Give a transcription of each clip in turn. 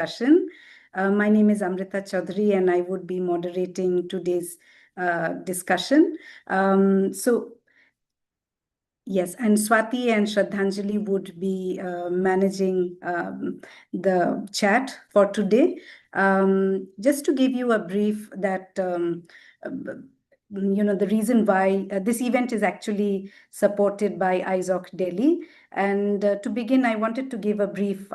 Discussion. My name is Amrita Chaudhary and I would be moderating today's discussion. Yes, and Swati and Shraddhanjali would be managing the chat for today. Just to give you a brief that the reason why this event is actually supported by ISOC Delhi. And to begin, I wanted to give a brief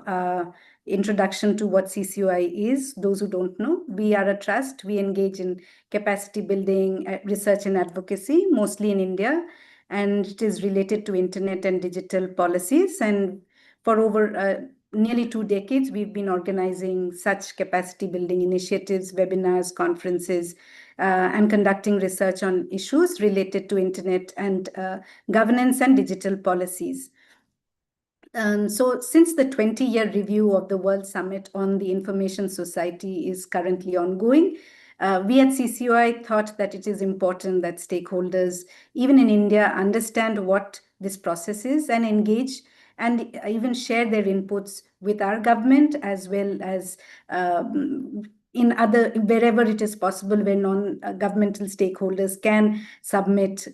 introduction to what CCAOI is. Those who don't know, we are a trust. We engage in capacity building, research and advocacy, mostly in India. And it is related to internet and digital policies. And for over nearly 2 decades, we've been organizing such capacity building initiatives, webinars, conferences, and conducting research on issues related to internet and governance and digital policies. So since the 20-year review of the World Summit on the Information Society is currently ongoing, we at CCAOI thought that it is important that stakeholders, even in India, understand what this process is and engage and even share their inputs with our government as well as wherever it is possible where non-governmental stakeholders can submit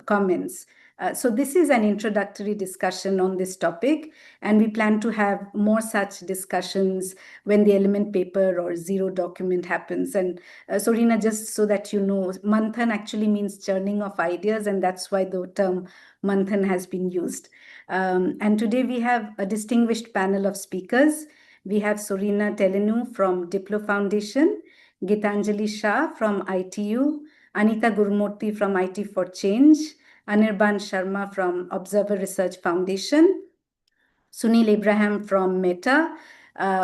comments. So this is an introductory discussion on this topic, and we plan to have more such discussions when the element paper or zero document happens. And Sorina, just so that you know, Manthan actually means churning of ideas, and that's why the term Manthan has been used. And today we have a distinguished panel of speakers. We have Sorina Teleanu from Diplo Foundation, Gitanjali Shah from ITU, Anita Gurmurthy from IT for Change, Anirban Sarma from Observer Research Foundation, Sunil Abraham from Meta.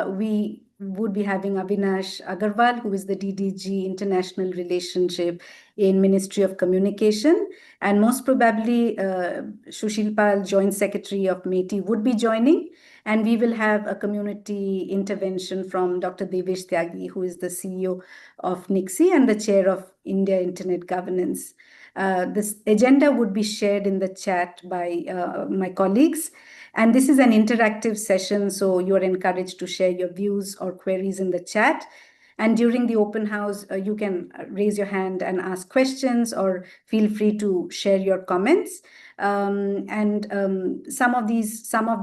We would be having Avinash Agarwal, who is the DDG International Relationship in Ministry of Communication. And most probably, Sushil, Joint Secretary of MeitY, would be joining. And we will have a community intervention from Dr. Devesh Tyagi, who is the CEO of NIXI and the Chair of India Internet Governance. This agenda would be shared in the chat by my colleagues. And this is an interactive session, so you're encouraged to share your views or queries in the chat. And during the open house, you can raise your hand and ask questions or feel free to share your comments. Some of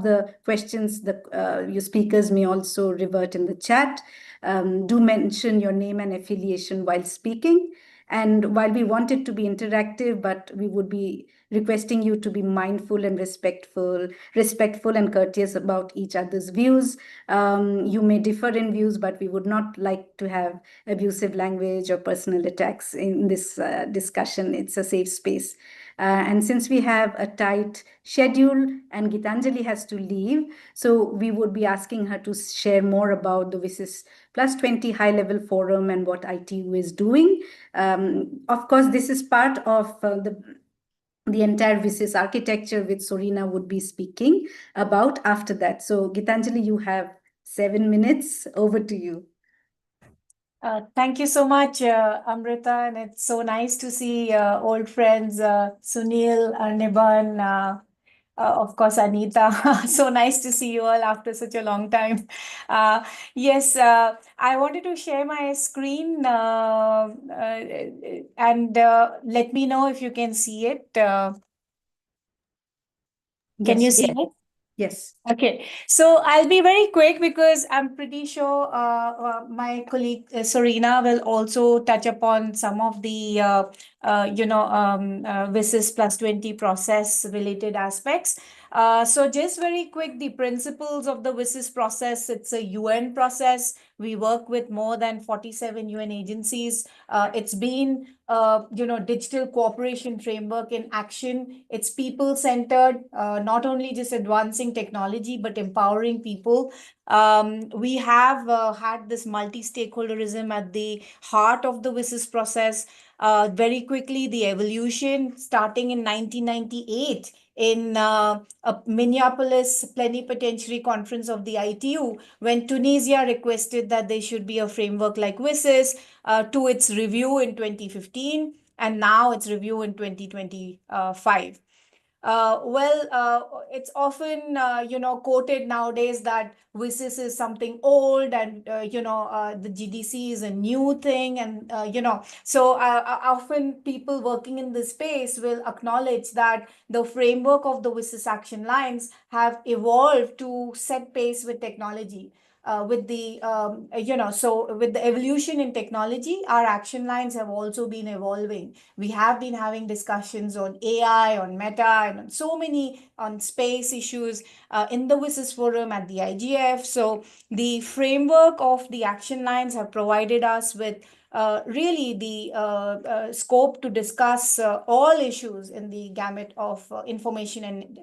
the questions that your speakers may also revert in the chat. Do mention your name and affiliation while speaking. And while we want it to be interactive, but we would be requesting you to be mindful and respectful and courteous about each other's views. You may differ in views, but we would not like to have abusive language or personal attacks in this discussion. It's a safe space. And since we have a tight schedule and Gitanjali has to leave, so we would be asking her to share more about the WSIS+20 high-level forum and what ITU is doing. Of course, this is part of the entire WSIS architecture, which Sorina would be speaking about after that. So Gitanjali, you have 7 minutes. Over to you. Thank you so much, Amrita, and it's so nice to see old friends, Sunil, Anirban, of course, Anita. So nice to see you all after such a long time. Yes, I wanted to share my screen and let me know if you can see it. Can you see it? Yes. Okay, so I'll be very quick because I'm pretty sure my colleague Sorina will also touch upon some of the WSIS+20 process related aspects. So just very quick, the principles of the WSIS process. It's a UN process. We work with more than 47 UN agencies. It's been digital cooperation framework in action. It's people-centered, not only just advancing technology, but empowering people. We have had this multi-stakeholderism at the heart of the WSIS process. Very quickly, the evolution starting in 1998 in a Minneapolis Plenipotentiary Conference of the ITU, when Tunisia requested that there should be a framework like WSIS, to its review in 2015, and now its review in 2025. It's often, quoted nowadays that WSIS is something old and, the GDC is a new thing. And, often people working in this space will acknowledge that the framework of the WSIS action lines have evolved to set pace with technology. With the with the evolution in technology, our action lines have also been evolving. We have been having discussions on AI, on meta, and on so many on space issues in the WSIS forum at the IGF. So the framework of the action lines have provided us with really the scope to discuss all issues in the gamut of information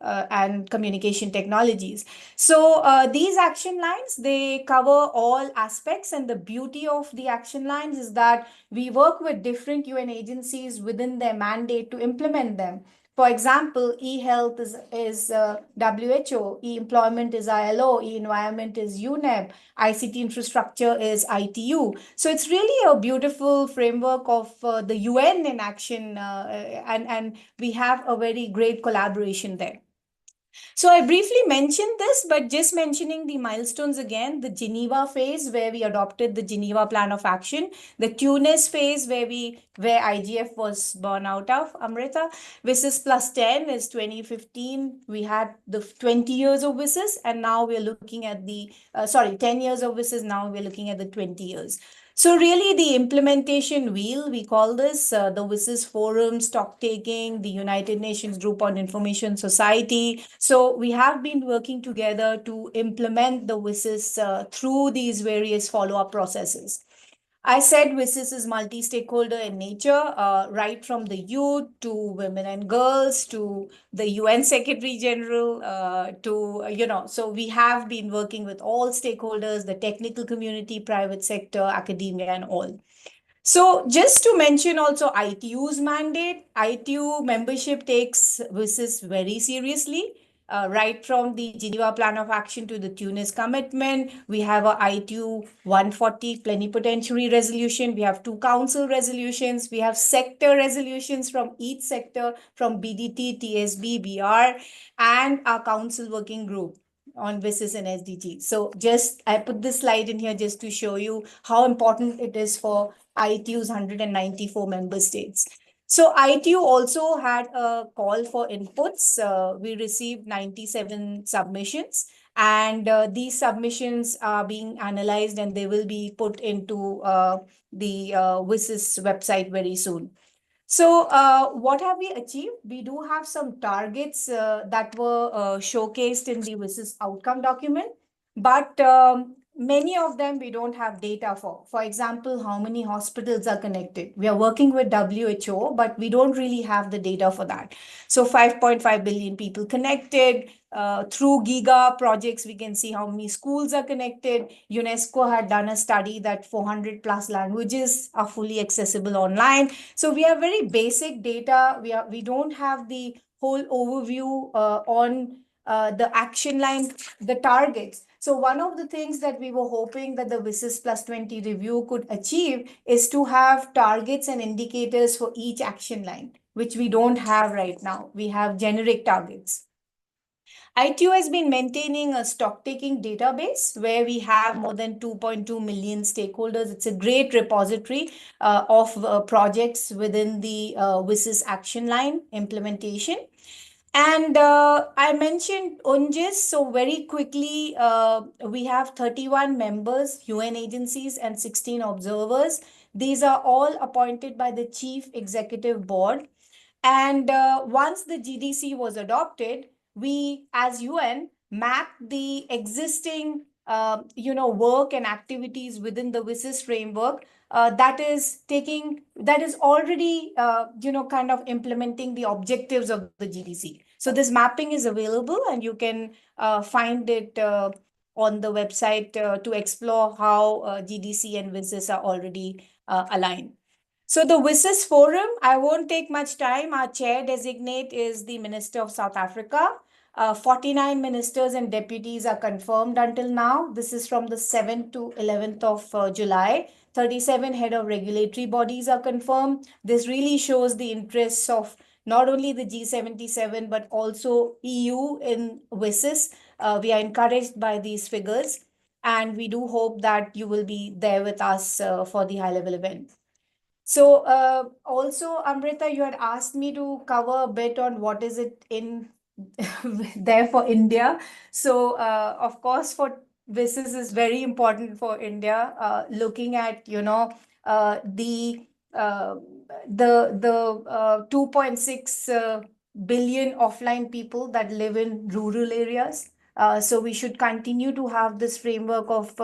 and communication technologies. So these action lines, they cover all aspects, and the beauty of the action lines is that we work with different UN agencies within their mandate to implement them. For example, e-health is WHO, e-employment is ILO, e-environment is UNEP, ICT infrastructure is ITU. So it's really a beautiful framework of the UN in action, and we have a very great collaboration there. So I briefly mentioned this, but just mentioning the milestones again: the Geneva phase, where we adopted the Geneva Plan of Action; the Tunis phase, where IGF was born out of, Amrita. WSIS plus 10 is 2015. We had the 20 years of WSIS, and now we're looking at 10 years of WSIS. Now we're looking at the 20 years. So really the implementation wheel, we call this, the WSIS Forum, stock taking, the United Nations Group on Information Society. So we have been working together to implement the WSIS through these various follow-up processes. I said WSIS is multi-stakeholder in nature, right from the youth to women and girls to the UN Secretary General so we have been working with all stakeholders, the technical community, private sector, academia, and all. So just to mention also ITU's mandate, ITU membership takes WSIS very seriously. Right from the Geneva Plan of Action to the Tunis Commitment, we have a ITU 140 plenipotentiary resolution. We have 2 council resolutions. We have sector resolutions from each sector, from BDT, TSB, BR, and our council working group on WSIS and SDG. So I put this slide in here just to show you how important it is for ITU's 194 member states. So ITU also had a call for inputs. We received 97 submissions, and these submissions are being analyzed, and they will be put into the WSIS website very soon. So what have we achieved? We do have some targets that were showcased in the WSIS outcome document, but many of them we don't have data for. For example, how many hospitals are connected? We are working with WHO, but we don't really have the data for that. So 5.5 billion people connected. Through GIGA projects, we can see how many schools are connected. UNESCO had done a study that 400 plus languages are fully accessible online. So we have very basic data. We don't have the whole overview on the action line, the targets. So one of the things that we were hoping that the WSIS plus 20 review could achieve is to have targets and indicators for each action line, which we don't have right now. We have generic targets. ITU has been maintaining a stock-taking database where we have more than 2.2 million stakeholders. It's a great repository of projects within the WSIS action line implementation. And I mentioned UNGIS. So very quickly, we have 31 members, UN agencies, and 16 observers. These are all appointed by the Chief Executive Board. And once the GDC was adopted, we, as UN, mapped the existing, work and activities within the WSIS framework that is already, kind of implementing the objectives of the GDC. So this mapping is available, and you can find it on the website to explore how GDC and WSIS are already aligned. So the WSIS Forum, I won't take much time. Our chair designate is the Minister of South Africa. 49 ministers and deputies are confirmed until now. This is from the 7th to 11th of July. 37 head of regulatory bodies are confirmed. This really shows the interests of not only the G77, but also EU in WSIS. We are encouraged by these figures, and we do hope that you will be there with us for the high-level event. So also, Amrita, you had asked me to cover a bit on what is it in there for India. So of course, for WSIS is very important for India. Looking at the 2.6 billion offline people that live in rural areas. So we should continue to have this framework of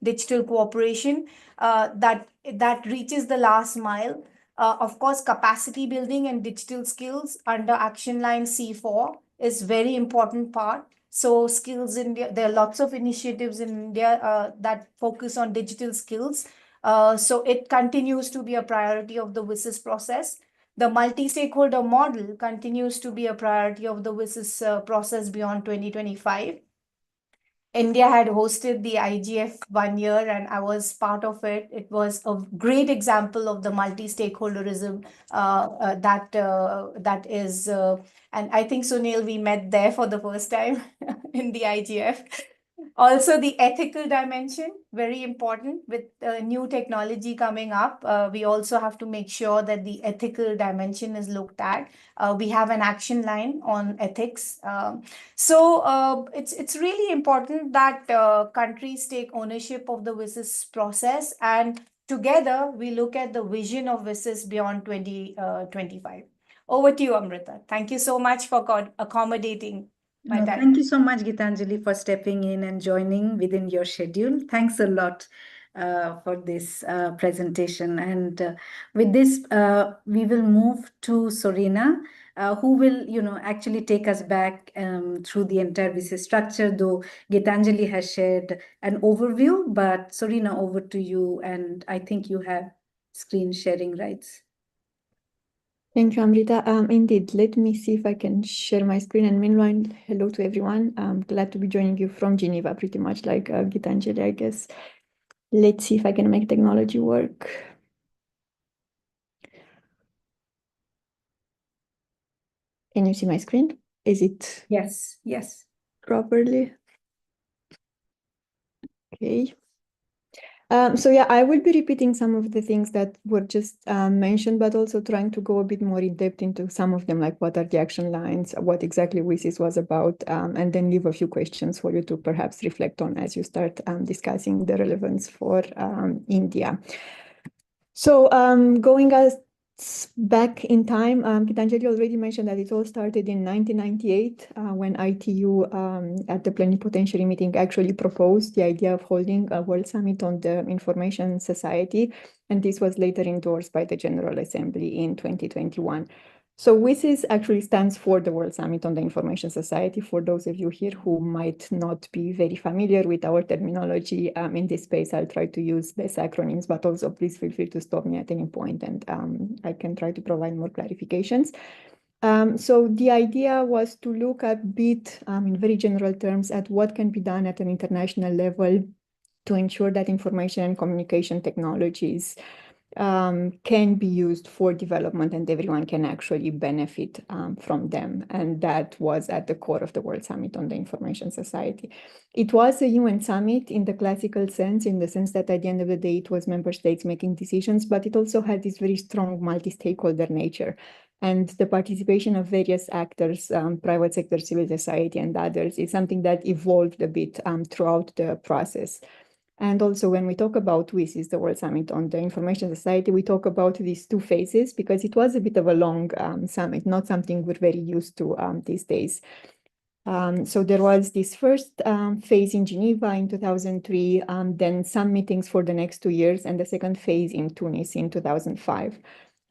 digital cooperation that reaches the last mile. Of course, capacity building and digital skills under action line C4 is very important part. So Skills India, there are lots of initiatives in India that focus on digital skills. So it continues to be a priority of the WSIS process. The multi-stakeholder model continues to be a priority of the WSIS process beyond 2025. India had hosted the IGF 1 year, and I was part of it. It was a great example of the multi-stakeholderism that is, and I think, Sunil, we met there for the first time in the IGF. Also, the ethical dimension, very important with new technology coming up. We also have to make sure that the ethical dimension is looked at. We have an action line on ethics. So it's really important that countries take ownership of the WSIS process, and together we look at the vision of WSIS beyond 2025. Over to you, Amrita. Thank you so much for accommodating my No, time. thank you so much, Gitanjali, for stepping in and joining within your schedule. Thanks a lot for this presentation. And with this, we will move to Sorina, who will, actually take us back through the entire WSIS structure, though Gitanjali has shared an overview. But Sorina, over to you. And I think you have screen sharing rights. Thank you, Amrita. Indeed, let me see if I can share my screen. And meanwhile, hello to everyone. I'm glad to be joining you from Geneva, pretty much like Gitanjali, I guess. Let's see if I can make technology work. Can you see my screen? Is it? Yes, yes. Properly? Okay. So yeah, I will be repeating some of the things that were just mentioned, but also trying to go a bit more in depth into some of them, like what are the action lines, what exactly WSIS was about, and then leave a few questions for you to perhaps reflect on as you start discussing the relevance for India. So going back in time, Gitanjali already mentioned that it all started in 1998 when ITU at the plenipotentiary meeting actually proposed the idea of holding a World Summit on the Information Society, and this was later endorsed by the General Assembly in 2021. So WSIS actually stands for the World Summit on the Information Society, for those of you here who might not be very familiar with our terminology in this space. I'll try to use less acronyms, but also please feel free to stop me at any point and I can try to provide more clarifications. So the idea was to look a bit in very general terms at what can be done at an international level to ensure that information and communication technologies can be used for development and everyone can actually benefit from them. And that was at the core of the World Summit on the Information Society. It was a UN summit in the classical sense, in the sense that at the end of the day, it was member states making decisions, but it also had this very strong multi-stakeholder nature. And the participation of various actors, private sector, civil society, and others is something that evolved a bit throughout the process. And also when we talk about WSIS, the World Summit on the Information Society, we talk about these two phases because it was a bit of a long summit, not something we're very used to these days. So there was this first phase in Geneva in 2003, then some meetings for the next 2 years, and the second phase in Tunis in 2005.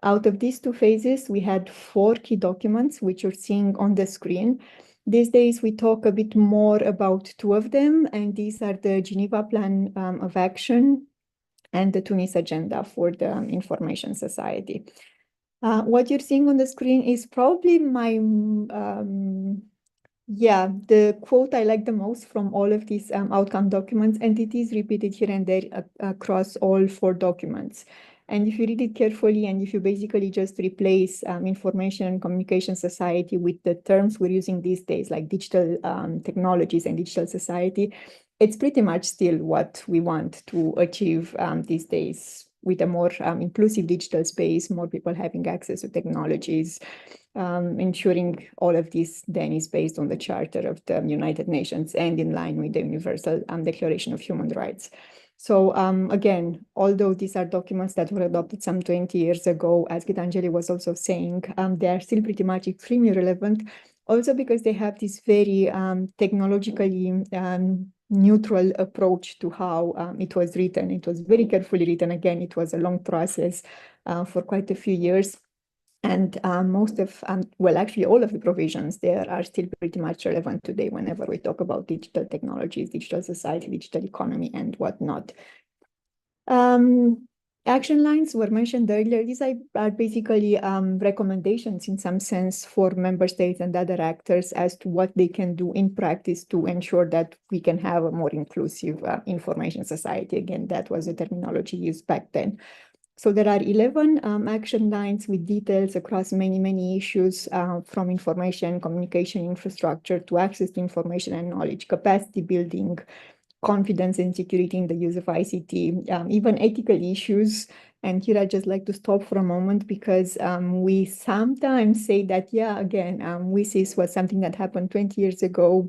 Out of these two phases, we had 4 key documents, which you're seeing on the screen. These days, we talk a bit more about 2 of them, and these are the Geneva Plan of Action and the Tunis Agenda for the Information Society. What you're seeing on the screen is probably my, the quote I like the most from all of these outcome documents, and it is repeated here and there across all 4 documents. And if you read it carefully, and if you basically just replace information and communication society with the terms we're using these days, like digital technologies and digital society, it's pretty much still what we want to achieve these days, with a more inclusive digital space, more people having access to technologies, ensuring all of this then is based on the Charter of the United Nations and in line with the Universal Declaration of Human Rights. So again, although these are documents that were adopted some 20 years ago, as Gitanjali was also saying, they are still pretty much extremely relevant, also because they have this very technologically neutral approach to how it was written. It was very carefully written. Again, it was a long process for quite a few years. And most of, well, actually all of the provisions there are still pretty much relevant today whenever we talk about digital technologies, digital society, digital economy, and whatnot. Action lines were mentioned earlier. These are basically recommendations in some sense for member states and other actors as to what they can do in practice to ensure that we can have a more inclusive information society. Again, that was the terminology used back then. So there are 11 action lines with details across many, many issues, from information, communication infrastructure to access to information and knowledge, capacity building, confidence and security in the use of ICT, even ethical issues. And here I'd just like to stop for a moment because we sometimes say that, yeah, again, WSIS was something that happened 20 years ago,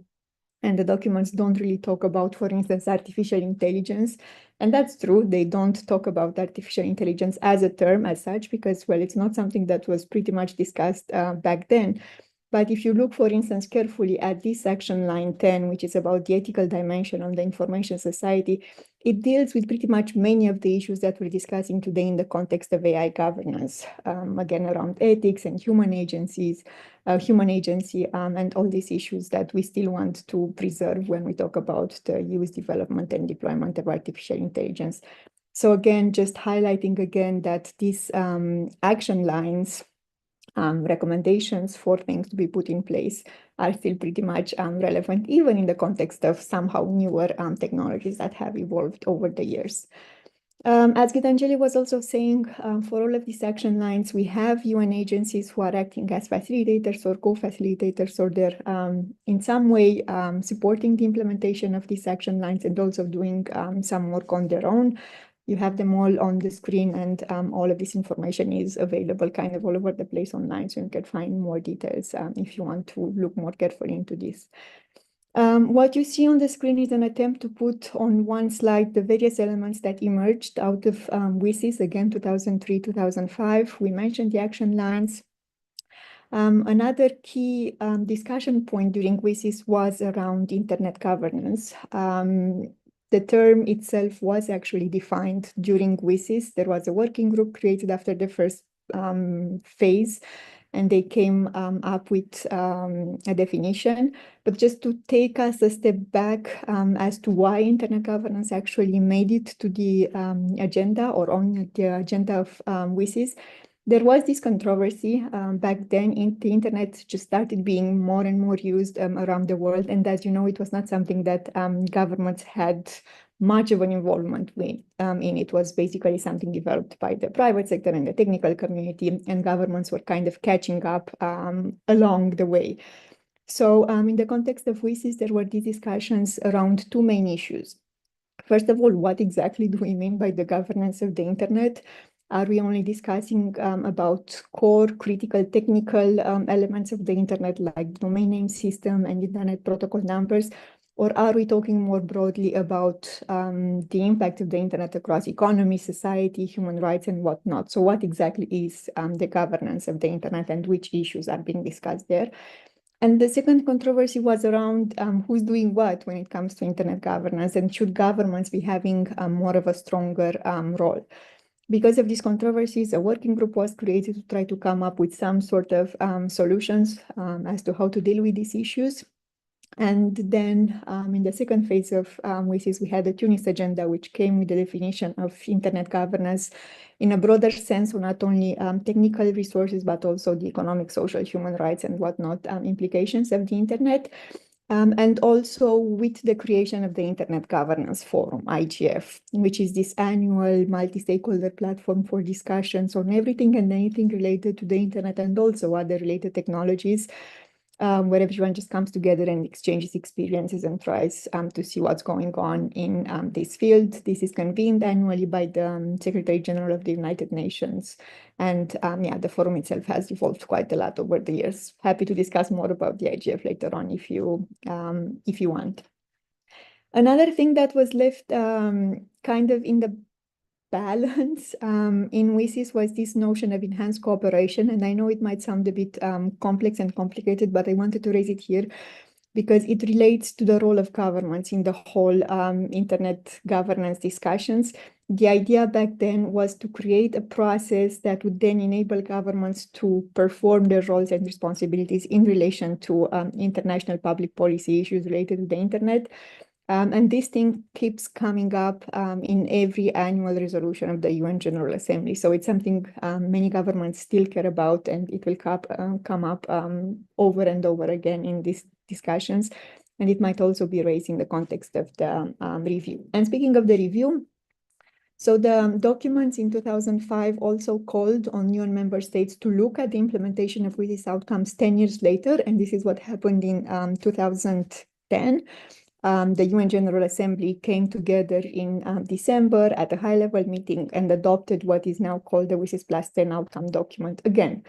and the documents don't really talk about, for instance, artificial intelligence. And that's true. They don't talk about artificial intelligence as a term as such, because, well, it's not something that was pretty much discussed back then. But if you look, for instance, carefully at this action line 10, which is about the ethical dimension of the information society, it deals with pretty much many of the issues that we're discussing today in the context of AI governance, again, around ethics and human agency, and all these issues that we still want to preserve when we talk about the use, development, and deployment of artificial intelligence. So again, just highlighting again that these action lines, recommendations for things to be put in place are still pretty much relevant, even in the context of somehow newer technologies that have evolved over the years. As Gitanjali was also saying, for all of these action lines, we have UN agencies who are acting as facilitators or co-facilitators, or they're in some way supporting the implementation of these action lines and also doing some work on their own. You have them all on the screen, and all of this information is available kind of all over the place online, so you can find more details if you want to look more carefully into this. What you see on the screen is an attempt to put on one slide the various elements that emerged out of WSIS, again, 2003, 2005. We mentioned the action lines. Another key discussion point during WSIS was around internet governance. The term itself was actually defined during WSIS. There was a working group created after the first phase, and they came up with a definition. But just to take us a step back as to why internet governance actually made it to the agenda or on the agenda of WSIS, there was this controversy back then. The internet just started being more and more used around the world. And as you know, it was not something that governments had much of an involvement with. It was basically something developed by the private sector and the technical community, and governments were kind of catching up along the way. So in the context of WSIS, there were these discussions around two main issues. First of all, what exactly do we mean by the governance of the internet? Are we only discussing about core critical technical elements of the internet, like domain name system and internet protocol numbers? Or are we talking more broadly about the impact of the internet across economy, society, human rights, and whatnot? So what exactly is the governance of the internet, and which issues are being discussed there? And the second controversy was around who's doing what when it comes to internet governance, and should governments be having more of a stronger role? Because of these controversies, a working group was created to try to come up with some sort of solutions as to how to deal with these issues. And then in the second phase of WSIS, we had the Tunis agenda, which came with the definition of internet governance in a broader sense, so not only technical resources, but also the economic, social, human rights, and whatnot implications of the internet. And also with the creation of the Internet Governance Forum, IGF, which is this annual multi-stakeholder platform for discussions on everything and anything related to the internet and also other related technologies, where everyone just comes together and exchanges experiences and tries to see what's going on in this field. This is convened annually by the Secretary General of the United Nations. And yeah, the forum itself has evolved quite a lot over the years. Happy to discuss more about the IGF later on if you want. Another thing that was left kind of in the balance in WSIS was this notion of enhanced cooperation. And I know it might sound a bit complex and complicated, but I wanted to raise it here because it relates to the role of governments in the whole internet governance discussions. The idea back then was to create a process that would then enable governments to perform their roles and responsibilities in relation to international public policy issues related to the internet. And this thing keeps coming up in every annual resolution of the UN General Assembly. So it's something many governments still care about, and it will come up over and over again in these discussions. And it might also be raised in the context of the review. And speaking of the review, so the documents in 2005 also called on UN member states to look at the implementation of WSIS outcomes 10 years later. And this is what happened in 2010. The UN General Assembly came together in December at a high-level meeting and adopted what is now called the WSIS+10 outcome document. Again,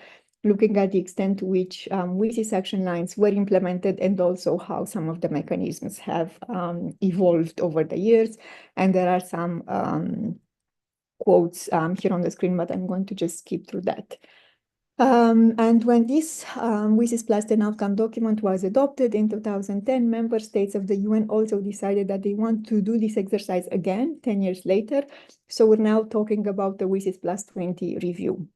looking at the extent to which WSIS action lines were implemented and also how some of the mechanisms have evolved over the years. And there are some quotes here on the screen, but I'm going to just skip through that. And when this WSIS+10 outcome document was adopted in 2010, member states of the UN also decided that they want to do this exercise again 10 years later. So we're now talking about the WSIS+20 review,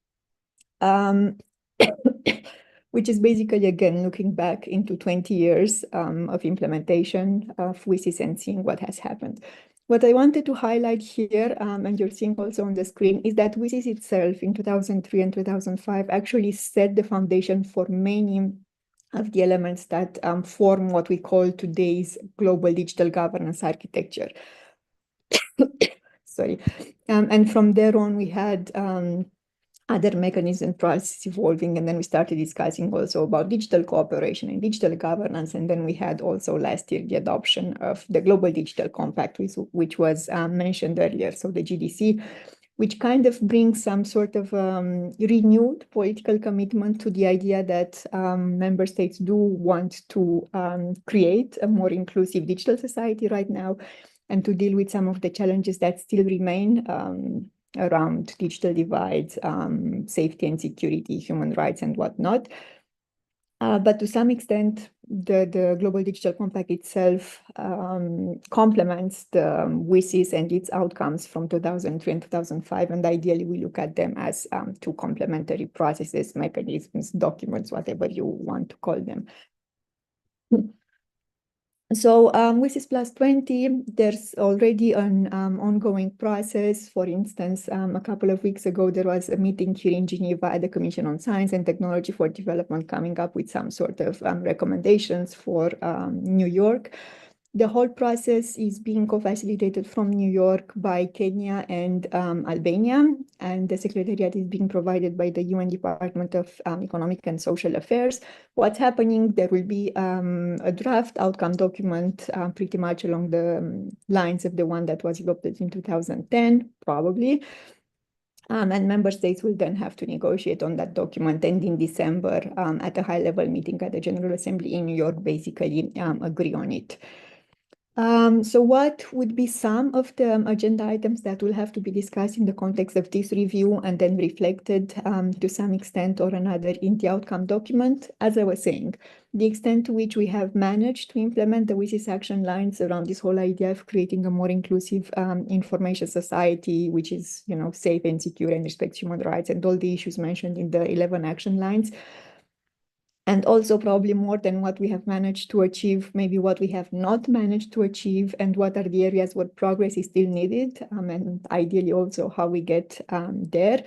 which is basically, again, looking back into 20 years of implementation of WSIS and seeing what has happened. What I wanted to highlight here, and you're seeing also on the screen, is that WSIS itself in 2003 and 2005 actually set the foundation for many of the elements that form what we call today's global digital governance architecture. Sorry. And from there on, we had other mechanism processes evolving, and then we started discussing also about digital cooperation and digital governance, and then we had also last year the adoption of the Global Digital Compact, which was mentioned earlier, so the GDC, which kind of brings some sort of renewed political commitment to the idea that member states do want to create a more inclusive digital society right now, and to deal with some of the challenges that still remain around digital divides, safety and security, human rights, and whatnot. But to some extent, the Global Digital Compact itself complements the WSIS and its outcomes from 2003 and 2005. And ideally, we look at them as two complementary processes, mechanisms, documents, whatever you want to call them. So WSIS+20, there's already an ongoing process. For instance, a couple of weeks ago, there was a meeting here in Geneva at the Commission on Science and Technology for Development coming up with some sort of recommendations for New York. The whole process is being co-facilitated from New York by Kenya and Albania, and the secretariat is being provided by the UN Department of Economic and Social Affairs. What's happening, there will be a draft outcome document pretty much along the lines of the one that was adopted in 2010, probably. And member states will then have to negotiate on that document, and in December, at a high-level meeting at the General Assembly in New York, basically agree on it. So what would be some of the agenda items that will have to be discussed in the context of this review and then reflected to some extent or another in the outcome document? As I was saying, the extent to which we have managed to implement the WSIS action lines around this whole idea of creating a more inclusive information society, which is, safe and secure and respects human rights and all the issues mentioned in the 11 action lines. And also probably more than what we have managed to achieve, maybe what we have not managed to achieve, and what are the areas where progress is still needed, and ideally also how we get there.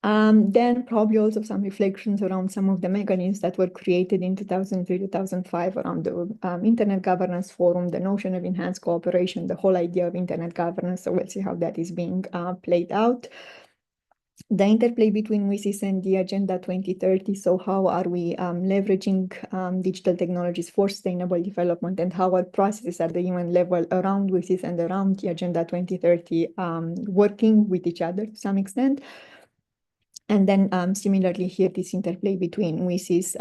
Then probably also some reflections around some of the mechanisms that were created in 2003, 2005 around the Internet Governance Forum, the notion of enhanced cooperation, the whole idea of Internet governance. So we'll see how that is being played out. The interplay between WSIS and the Agenda 2030. So how are we leveraging digital technologies for sustainable development, and how our processes at the UN level around WSIS and around the Agenda 2030 working with each other to some extent. And then similarly here, this interplay between WSIS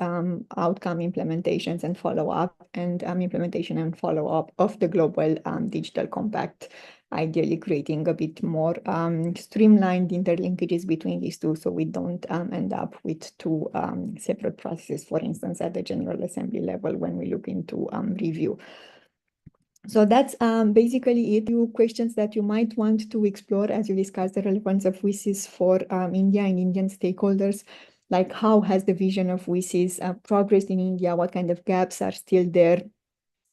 outcome implementations and follow-up, and implementation and follow-up of the global digital compact, ideally creating a bit more streamlined interlinkages between these two, so we don't end up with two separate processes, for instance, at the General Assembly level when we look into review. So that's basically it. Few questions that you might want to explore as you discuss the relevance of WSIS for India and Indian stakeholders. Like, how has the vision of WSIS progressed in India? What kind of gaps are still there?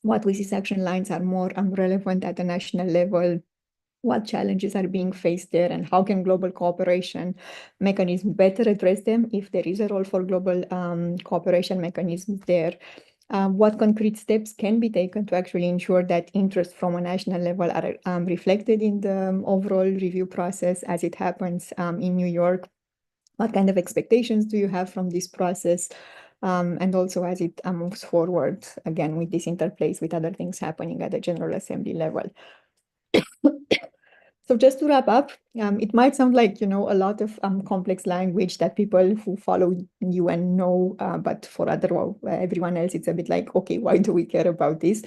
What WSIS action lines are more relevant at the national level? What challenges are being faced there, and how can global cooperation mechanisms better address them if there is a role for global cooperation mechanisms there? What concrete steps can be taken to actually ensure that interests from a national level are reflected in the overall review process as it happens in New York? What kind of expectations do you have from this process? And also as it moves forward, again, with this interplays with other things happening at the General Assembly level. So just to wrap up, it might sound like, a lot of complex language that people who follow UN know, but for everyone else, it's a bit like, okay, why do we care about this?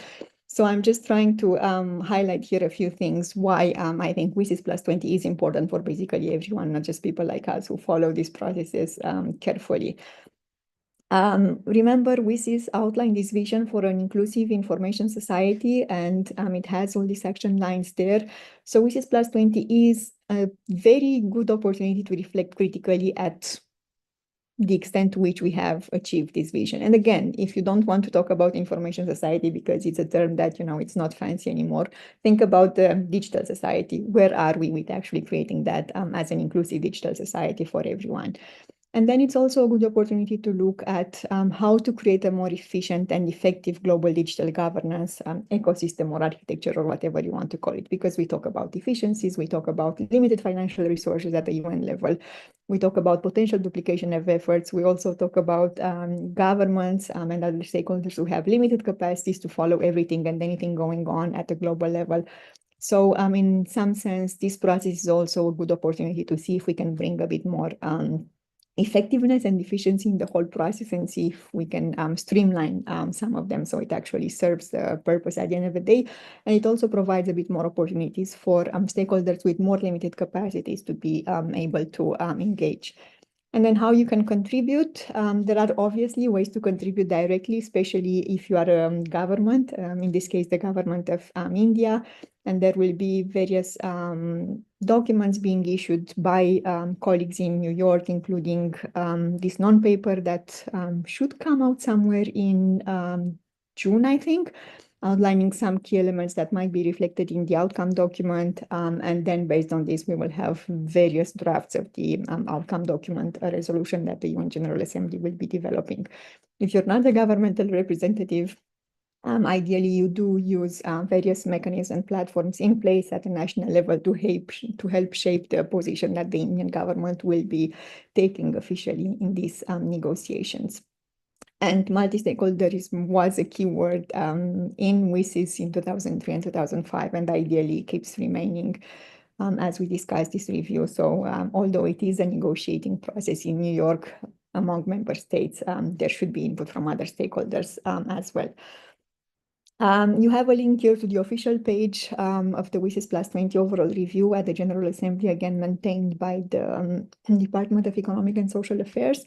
So I'm just trying to highlight here a few things why I think WSIS+20 is important for basically everyone, not just people like us who follow these processes carefully. Remember, WSIS outlined this vision for an inclusive information society, and it has all these action lines there. So WSIS+20 is a very good opportunity to reflect critically at the extent to which we have achieved this vision. And again, if you don't want to talk about information society because it's a term that, it's not fancy anymore, think about the digital society. Where are we with actually creating that as an inclusive digital society for everyone? And then it's also a good opportunity to look at how to create a more efficient and effective global digital governance ecosystem or architecture, or whatever you want to call it, because we talk about efficiencies, we talk about limited financial resources at the UN level, we talk about potential duplication of efforts, we also talk about governments and other stakeholders who have limited capacities to follow everything and anything going on at the global level. So in some sense, this process is also a good opportunity to see if we can bring a bit more effectiveness and efficiency in the whole process, and see if we can streamline some of them so it actually serves the purpose at the end of the day. And it also provides a bit more opportunities for stakeholders with more limited capacities to be able to engage. And then how you can contribute. There are obviously ways to contribute directly, especially if you are a government, in this case, the government of India. And there will be various documents being issued by colleagues in New York, including this non-paper that should come out somewhere in June, I think, outlining some key elements that might be reflected in the outcome document. And then based on this, we will have various drafts of the outcome document, a resolution that the UN General Assembly will be developing. If you're not a governmental representative, ideally, you do use various mechanisms and platforms in place at the national level to help shape the position that the Indian government will be taking officially in these negotiations. And multi-stakeholderism was a key word in WSIS in 2003 and 2005, and ideally keeps remaining as we discuss this review. So although it is a negotiating process in New York among member states, there should be input from other stakeholders as well. You have a link here to the official page of the WSIS+20 overall review at the General Assembly, again maintained by the Department of Economic and Social Affairs.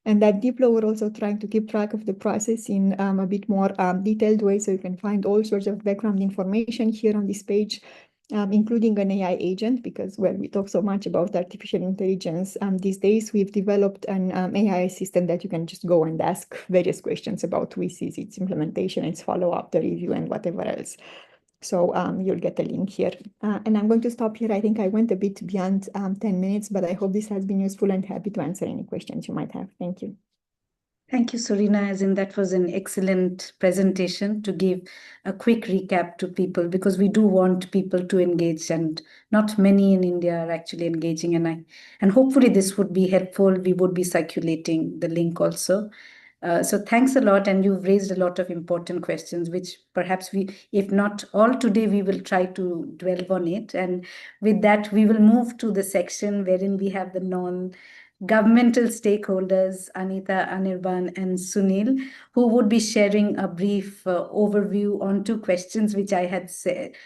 And at Diplo, we're also trying to keep track of the process in a bit more detailed way, so you can find all sorts of background information here on this page, including an AI agent, because we talk so much about artificial intelligence these days. We've developed an AI assistant that you can just go and ask various questions about WSIS, its implementation, its follow-up, the review, and whatever else. So you'll get the link here. And I'm going to stop here. I think I went a bit beyond 10 minutes, but I hope this has been useful and happy to answer any questions you might have. Thank you. Thank you, Sorina. As in, that was an excellent presentation to give a quick recap to people, because we do want people to engage, and not many in India are actually engaging. And hopefully this would be helpful. We would be circulating the link also. So thanks a lot, and you've raised a lot of important questions, which perhaps we, if not all today, we will try to dwell on it. And with that, we will move to the section wherein we have the non-governmental stakeholders, Anita, Anirban, and Sunil, who would be sharing a brief overview on two questions which I had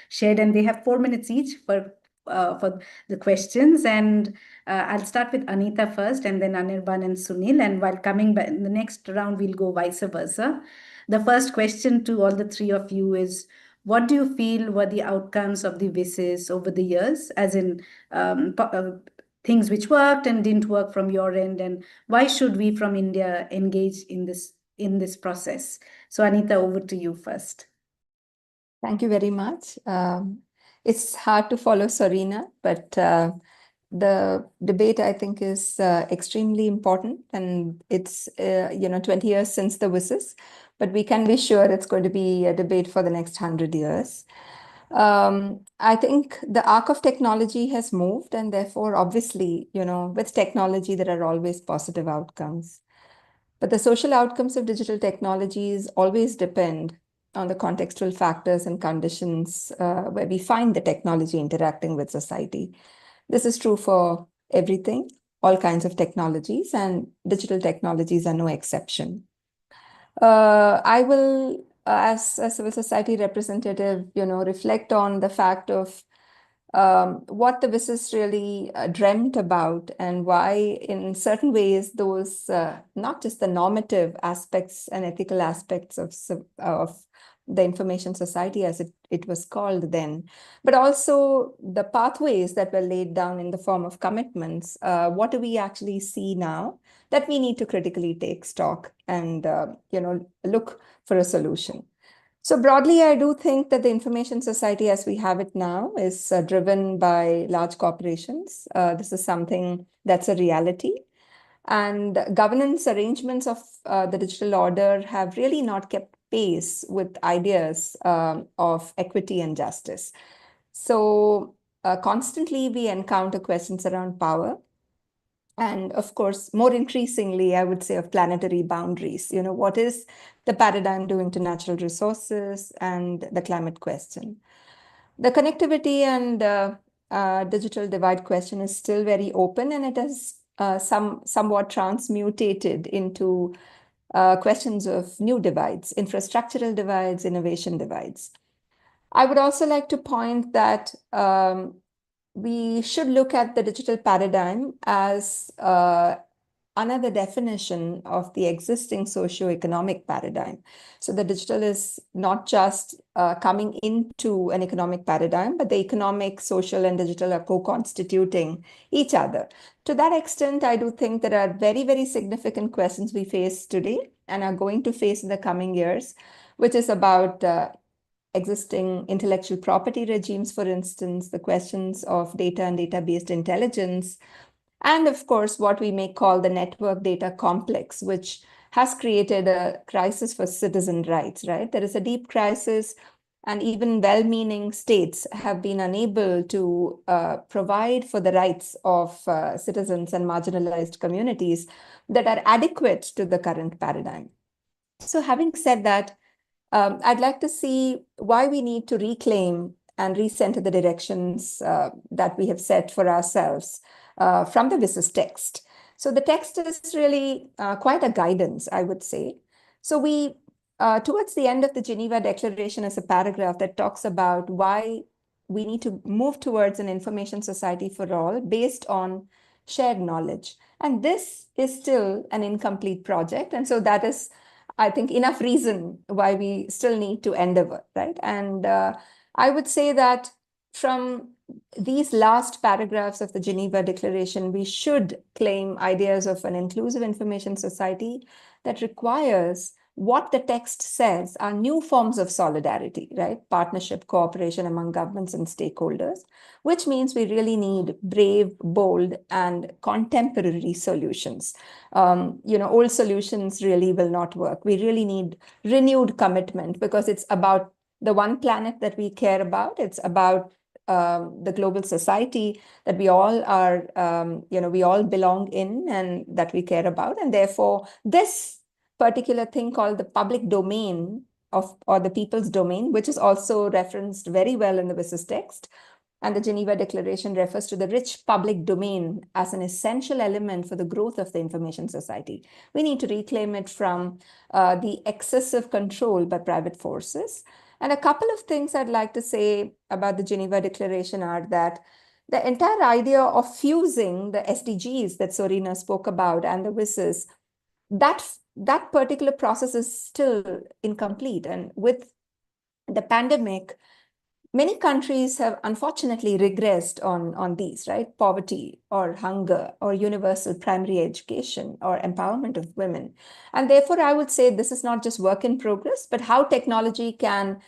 shared, and they have 4 minutes each for the questions. And I'll start with Anita first, and then Anirban and Sunil. And while coming back in the next round, we'll go vice versa. The first question to all the three of you is, what do you feel were the outcomes of the WSIS over the years, as in things which worked and didn't work from your end, and why should we from India engage in this process? So Anita, over to you first. Thank you very much. It's hard to follow Sorina, but the debate, I think, is extremely important, and it's 20 years since the WSIS, but we can be sure it's going to be a debate for the next 100 years. I think the arc of technology has moved, and therefore, obviously, with technology, there are always positive outcomes. But the social outcomes of digital technologies always depend on the contextual factors and conditions where we find the technology interacting with society. This is true for everything, all kinds of technologies, and digital technologies are no exception. I will, as a civil society representative, reflect on the fact of what the WSIS really dreamt about, and why in certain ways those, not just the normative aspects and ethical aspects of the information society as it was called then, but also the pathways that were laid down in the form of commitments. What do we actually see now that we need to critically take stock and look for a solution? So broadly, I do think that the information society as we have it now is driven by large corporations. This is something that's a reality. And governance arrangements of the digital order have really not kept pace with ideas of equity and justice. So constantly we encounter questions around power. And of course, more increasingly, I would say, of planetary boundaries. What is the paradigm doing to natural resources and the climate question? The connectivity and digital divide question is still very open, and it has somewhat transmutated into questions of new divides, infrastructural divides, innovation divides. I would also like to point that we should look at the digital paradigm as another definition of the existing socio-economic paradigm. So the digital is not just coming into an economic paradigm, but the economic, social, and digital are co-constituting each other. To that extent, I do think there are very, very significant questions we face today and are going to face in the coming years, which is about existing intellectual property regimes, for instance, the questions of data and data-based intelligence, and of course, what we may call the network data complex, which has created a crisis for citizen rights, right? There is a deep crisis, and even well-meaning states have been unable to provide for the rights of citizens and marginalized communities that are adequate to the current paradigm. So having said that, I'd like to see why we need to reclaim and recenter the directions that we have set for ourselves from the WSIS text. So the text is really quite a guidance, I would say. So we, towards the end of the Geneva Declaration, is a paragraph that talks about why we need to move towards an information society for all based on shared knowledge. And this is still an incomplete project. And so that is, I think, enough reason why we still need to endeavor, right? And I would say that from these last paragraphs of the Geneva Declaration, we should claim ideas of an inclusive information society that requires what the text says are new forms of solidarity, right? Partnership, cooperation among governments and stakeholders, which means we really need brave, bold, and contemporary solutions. Old solutions really will not work. We really need renewed commitment because it's about the one planet that we care about. It's about the global society that we all are, we all belong in and that we care about. And therefore, this particular thing called the public domain or the people's domain, which is also referenced very well in the WSIS text. And the Geneva Declaration refers to the rich public domain as an essential element for the growth of the information society. We need to reclaim it from the excessive control by private forces. And a couple of things I'd like to say about the Geneva Declaration are that the entire idea of fusing the SDGs that Sorina spoke about and the WSIS, that particular process is still incomplete. And with the pandemic, many countries have unfortunately regressed on these, right? Poverty or hunger or universal primary education or empowerment of women. And therefore, I would say this is not just work in progress, but how technology can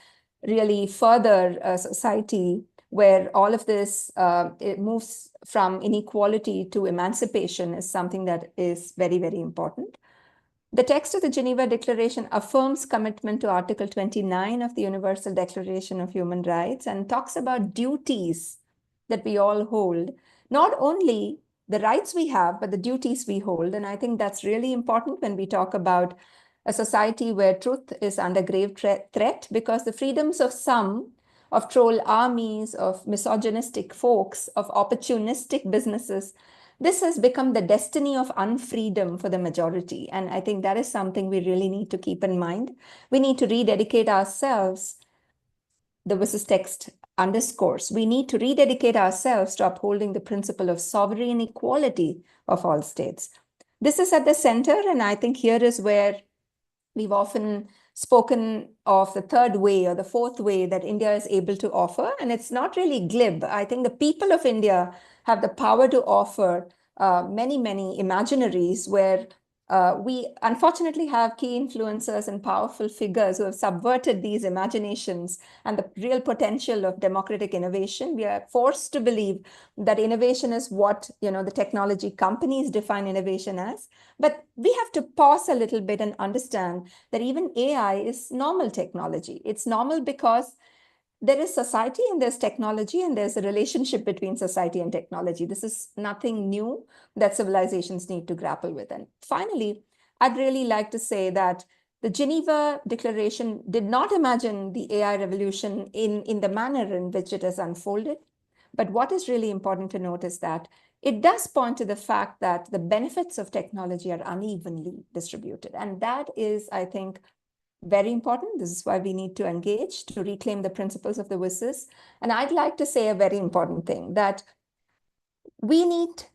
really further a society where all of this it moves from inequality to emancipation is something that is very, very important. The text of the Geneva Declaration affirms commitment to Article 29 of the Universal Declaration of Human Rights and talks about duties that we all hold, not only the rights we have, but the duties we hold. And I think that's really important when we talk about a society where truth is under grave threat, because the freedoms of some, of troll armies, of misogynistic folks, of opportunistic businesses, this has become the destiny of unfreedom for the majority. And I think that is something we really need to keep in mind. We need to rededicate ourselves, the WSIS text underscores, we need to rededicate ourselves to upholding the principle of sovereign equality of all states. This is at the center, and I think here is where we've often spoken of the third way or the fourth way that India is able to offer, and it's not really glib. I think the people of India have the power to offer many, many imaginaries where we unfortunately have key influencers and powerful figures who have subverted these imaginations and the real potential of democratic innovation. We are forced to believe that innovation is what the technology companies define innovation as. But we have to pause a little bit and understand that even AI is normal technology. It's normal because there is society and there's technology, and there's a relationship between society and technology. This is nothing new that civilizations need to grapple with. And finally, I'd really like to say that the Geneva Declaration did not imagine the AI revolution in the manner in which it has unfolded. But what is really important to note is that it does point to the fact that the benefits of technology are unevenly distributed. And that is, I think, very important. This is why we need to engage to reclaim the principles of the WSIS. And I'd like to say a very important thing, that we need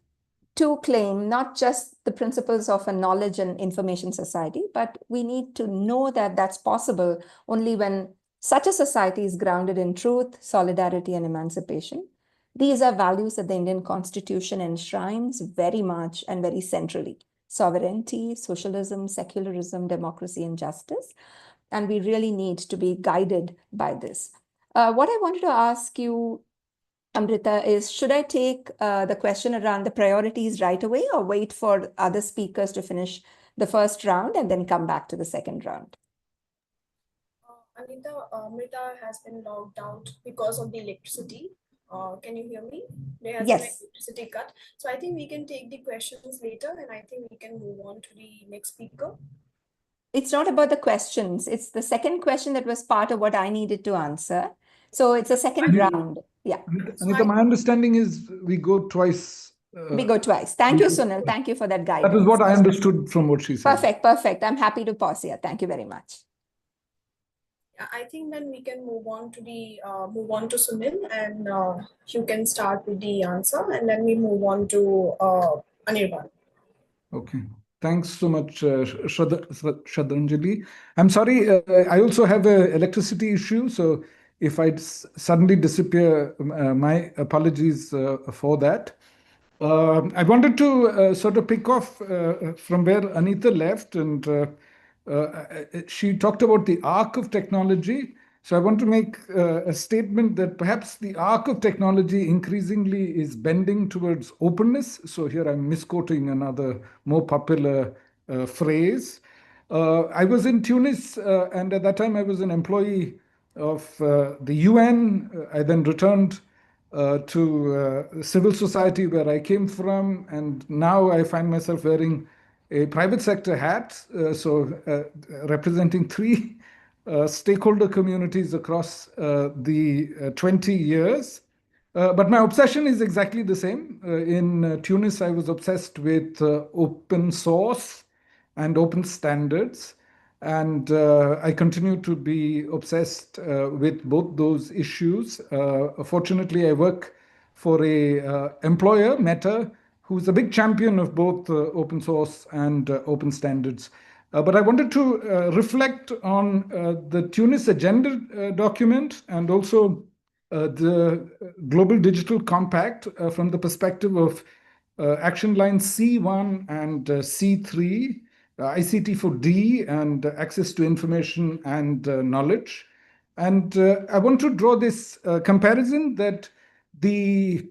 to claim not just the principles of a knowledge and information society, but we need to know that that's possible only when such a society is grounded in truth, solidarity, and emancipation. These are values that the Indian Constitution enshrines very much and very centrally: sovereignty, socialism, secularism, democracy, and justice. And we really need to be guided by this. What I wanted to ask you, Amrita, is should I take the question around the priorities right away or wait for other speakers to finish the first round and then come back to the second round? Anita, Amrita has been logged out because of the electricity. Can you hear me? There has been an electricity cut. So I think we can take the questions later, and I think we can move on to the next speaker. It's not about the questions. It's the second question that was part of what I needed to answer. So it's a second round. Yeah. Anita, my understanding is we go twice. We go twice. Thank you, Sunil. Thank you for that guidance. That is what I understood from what she said. Perfect, perfect. I'm happy to pause here. Thank you very much. I think then we can move on to Sunil, and you can start with the answer, and then we move on to Anirban. Okay. Thanks so much, Shraddhanjali. I'm sorry, I also have an electricity issue, so if I suddenly disappear, my apologies for that. I wanted to sort of pick off from where Anita left, and she talked about the arc of technology. So I want to make a statement that perhaps the arc of technology increasingly is bending towards openness. So here I'm misquoting another more popular phrase. I was in Tunis, and at that time I was an employee of the UN. I then returned to civil society where I came from, and now I find myself wearing a private sector hat, representing three stakeholder communities across the 20 years. But my obsession is exactly the same. In Tunis, I was obsessed with open source and open standards. And I continue to be obsessed with both those issues. Fortunately, I work for a employer, Meta, who's a big champion of both open source and open standards. But I wanted to reflect on the Tunis Agenda document and also the Global Digital Compact from the perspective of action lines C1 and C3, ICT for D, and access to information and knowledge. And I want to draw this comparison that the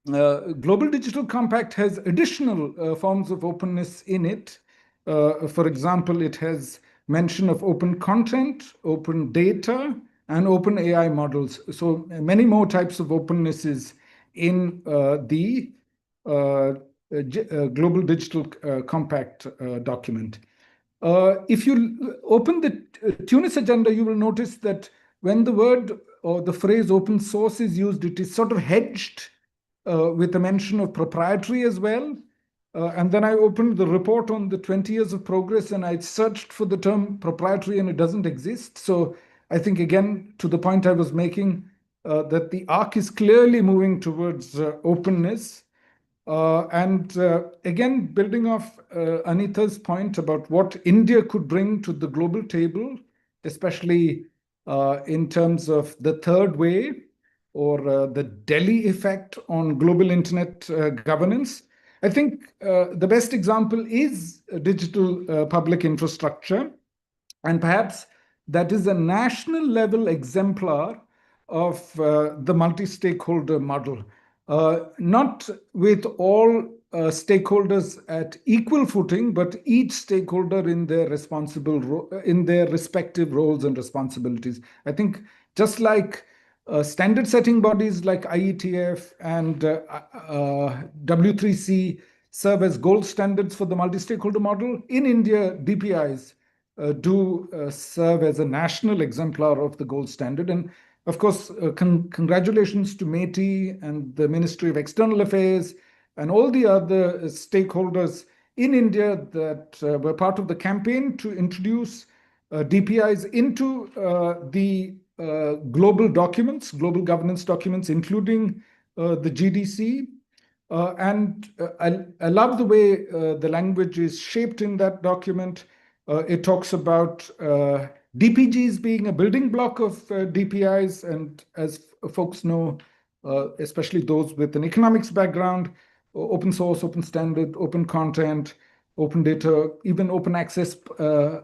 Global Digital Compact has additional forms of openness in it. For example, it has mention of open content, open data, and open AI models. So many more types of openness in the Global Digital Compact document. If you open the Tunis agenda, you will notice that when the word or the phrase open source is used, it is sort of hedged with a mention of proprietary as well. And then I opened the report on the 20 years of progress and I searched for the term proprietary and it doesn't exist. So I think, again, to the point I was making, that the arc is clearly moving towards openness. Again, building off Anita's point about what India could bring to the global table, especially in terms of the third way or the Delhi effect on global internet governance. I think the best example is digital public infrastructure. And perhaps that is a national level exemplar of the multi-stakeholder model. Not with all stakeholders at equal footing, but each stakeholder in their respective roles and responsibilities. I think just like standard setting bodies like IETF and W3C serve as gold standards for the multi-stakeholder model, in India, DPIs do serve as a national exemplar of the gold standard. And of course, congratulations to MeitY and the Ministry of External Affairs and all the other stakeholders in India that were part of the campaign to introduce DPIs into the global documents, global governance documents, including the GDC. I love the way the language is shaped in that document. It talks about DPGs being a building block of DPIs, and as folks know, especially those with an economics background, open source, open standard, open content, open data, even open access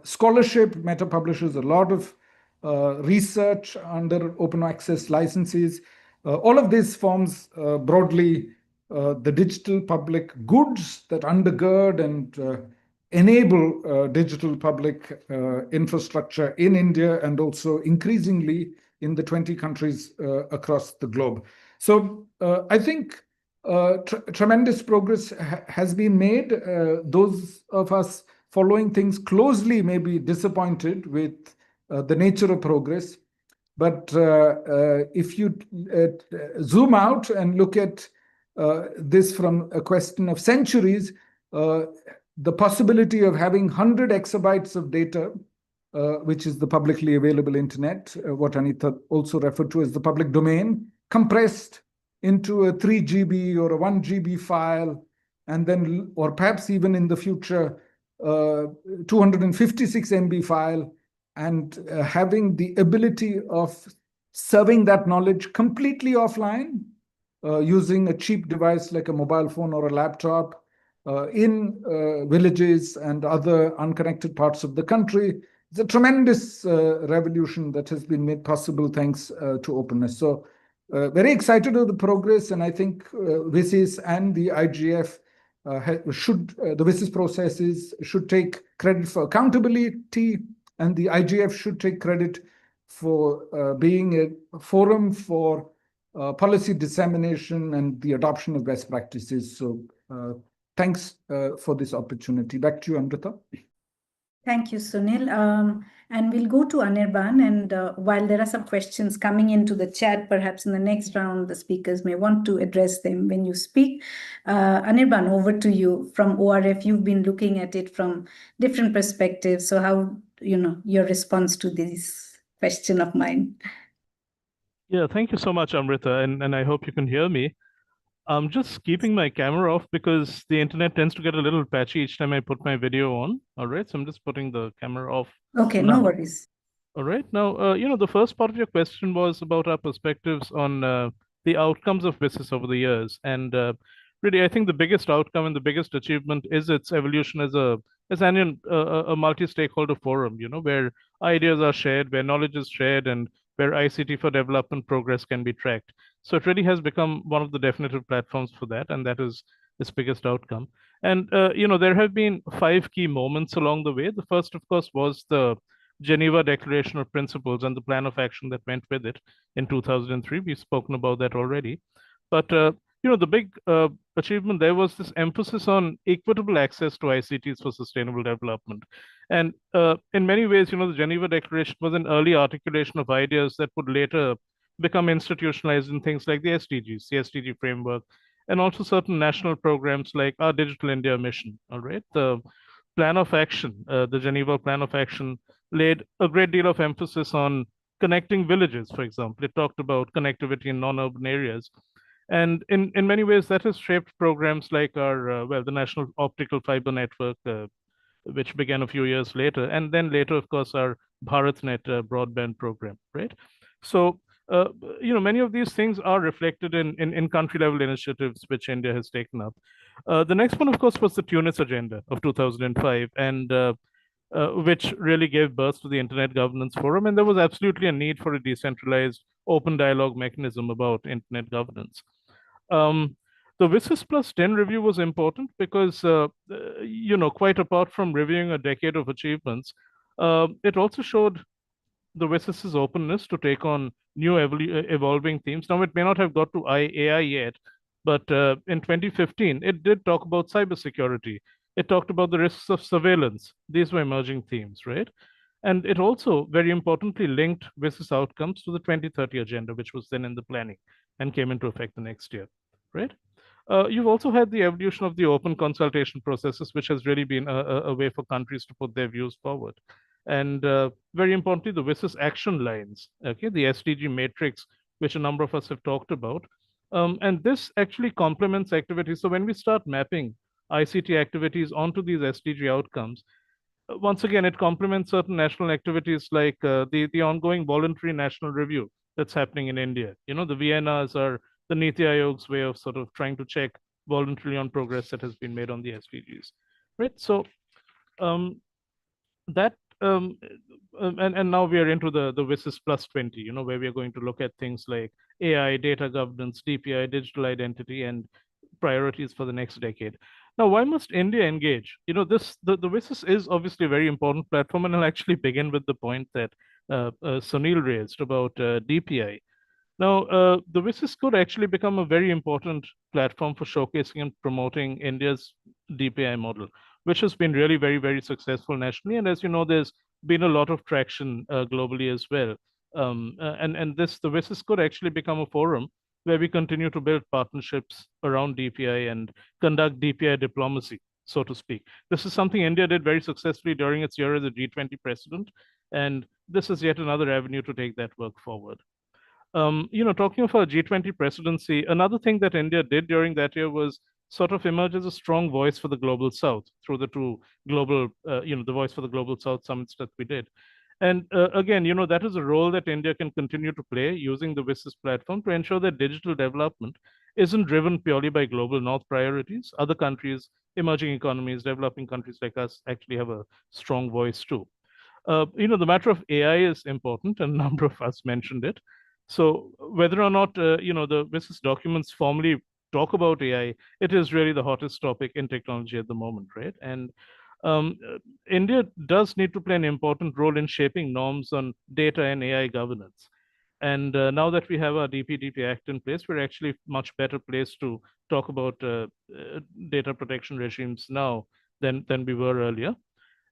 scholarship. Meta publishes a lot of research under open access licenses. All of this forms broadly the digital public goods that undergird and enable digital public infrastructure in India and also increasingly in the 20 countries across the globe. So I think tremendous progress has been made. Those of us following things closely may be disappointed with the nature of progress. But if you zoom out and look at this from a question of centuries, the possibility of having 100 exabytes of data, which is the publicly available internet, what Anita also referred to as the public domain, compressed into a 3 GB or a 1 GB file, and then, or perhaps even in the future, 256 MB file, and having the ability of serving that knowledge completely offline, using a cheap device like a mobile phone or a laptop, in villages and other unconnected parts of the country. It's a tremendous revolution that has been made possible thanks to openness. So very excited of the progress, and I think WSIS and the IGF the WSIS processes should take credit for accountability, and the IGF should take credit for being a forum for policy dissemination and the adoption of best practices. So thanks for this opportunity. Back to you, Amrita. Thank you, Sunil. And we'll go to Anirban. And while there are some questions coming into the chat, perhaps in the next round, the speakers may want to address them when you speak. Anirban, over to you. From ORF, you've been looking at it from different perspectives. So how, your response to this question of mine? Yeah, thank you so much, Amrita. And I hope you can hear me. I'm just keeping my camera off because the internet tends to get a little patchy each time I put my video on. All right, so I'm just putting the camera off. Okay, now. No worries. All right, now, the first part of your question was about our perspectives on the outcomes of WSIS over the years. And really, I think the biggest outcome and the biggest achievement is its evolution as a multi-stakeholder forum, where ideas are shared, where knowledge is shared, and where ICT for development progress can be tracked. So it really has become one of the definitive platforms for that, and that is its biggest outcome. And there have been 5 key moments along the way. The first, of course, was the Geneva Declaration of Principles and the plan of action that went with it in 2003. We've spoken about that already. But the big achievement there was this emphasis on equitable access to ICTs for sustainable development. And in many ways, the Geneva Declaration was an early articulation of ideas that would later become institutionalized in things like the SDGs, the SDG framework, and also certain national programs like our Digital India mission. All right, the plan of action, the Geneva Plan of Action, laid a great deal of emphasis on connecting villages, for example. It talked about connectivity in non-urban areas. And in many ways, that has shaped programs like our, the National Optical Fiber Network, which began a few years later, and then later, of course, our BharatNet broadband program, right? So, many of these things are reflected in country-level initiatives which India has taken up. The next one, of course, was the Tunis Agenda of 2005, and which really gave birth to the Internet Governance Forum. And there was absolutely a need for a decentralized open dialogue mechanism about Internet governance. The WSIS+10 review was important because, quite apart from reviewing a decade of achievements, it also showed the WSIS's openness to take on new evolving themes. Now, it may not have got to AI yet, but in 2015, it did talk about cybersecurity. It talked about the risks of surveillance. These were emerging themes, right? And it also, very importantly, linked WSIS outcomes to the 2030 agenda, which was then in the planning and came into effect the next year, right? You've also had the evolution of the open consultation processes, which has really been a way for countries to put their views forward. And very importantly, the WSIS action lines, okay, the SDG matrix, which a number of us have talked about. And this actually complements activities. So when we start mapping ICT activities onto these SDG outcomes, once again, it complements certain national activities like the ongoing voluntary national review that's happening in India. The VNRs are the NeitY Aayog's way of sort of trying to check voluntarily on progress that has been made on the SDGs, right? So and now we are into the WSIS+20, where we are going to look at things like AI, data governance, DPI, digital identity, and priorities for the next decade. Now, why must India engage? The WSIS is obviously a very important platform, and I'll actually begin with the point that Sunil raised about DPI. Now, the WSIS could actually become a very important platform for showcasing and promoting India's DPI model, which has been really very, very successful nationally. And as you know, there's been a lot of traction globally as well. And the WSIS could actually become a forum where we continue to build partnerships around DPI and conduct DPI diplomacy, so to speak. This is something India did very successfully during its year as a G20 president, and this is yet another avenue to take that work forward. Talking of our G20 presidency, another thing that India did during that year was sort of emerge as a strong voice for the Global South through the 2 global, the Voice for the Global South summits that we did. And again, that is a role that India can continue to play using the WSIS platform to ensure that digital development isn't driven purely by global North priorities. Other countries, emerging economies, developing countries like us actually have a strong voice too. The matter of AI is important, and a number of us mentioned it. So whether or not, the WSIS documents formally talk about AI, it is really the hottest topic in technology at the moment, right? And India does need to play an important role in shaping norms on data and AI governance. And now that we have our DPDP Act in place, we're actually much better placed to talk about data protection regimes now than we were earlier.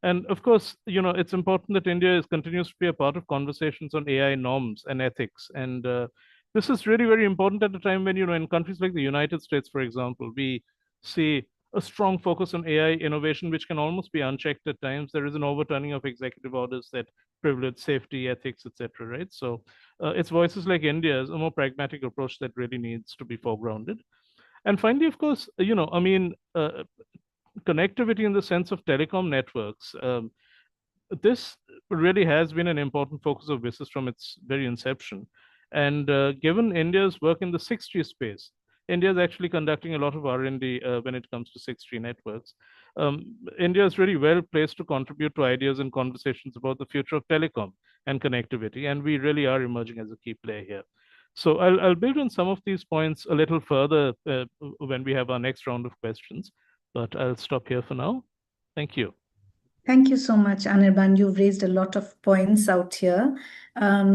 And of course, it's important that India continues to be a part of conversations on AI norms and ethics. And this is really very important at a time when, in countries like the United States, for example, we see a strong focus on AI innovation, which can almost be unchecked at times. There is an overturning of executive orders that privilege safety, ethics, etc. Right? So it's voices like India's, a more pragmatic approach that really needs to be foregrounded. And finally, of course, connectivity in the sense of telecom networks. This really has been an important focus of WSIS from its very inception. And given India's work in the 6G space, India is actually conducting a lot of R&D when it comes to 6G networks. India is really well placed to contribute to ideas and conversations about the future of telecom and connectivity, and we really are emerging as a key player here. So I'll build on some of these points a little further when we have our next round of questions, but I'll stop here for now. Thank you. Thank you so much, Anirban. You've raised a lot of points out here.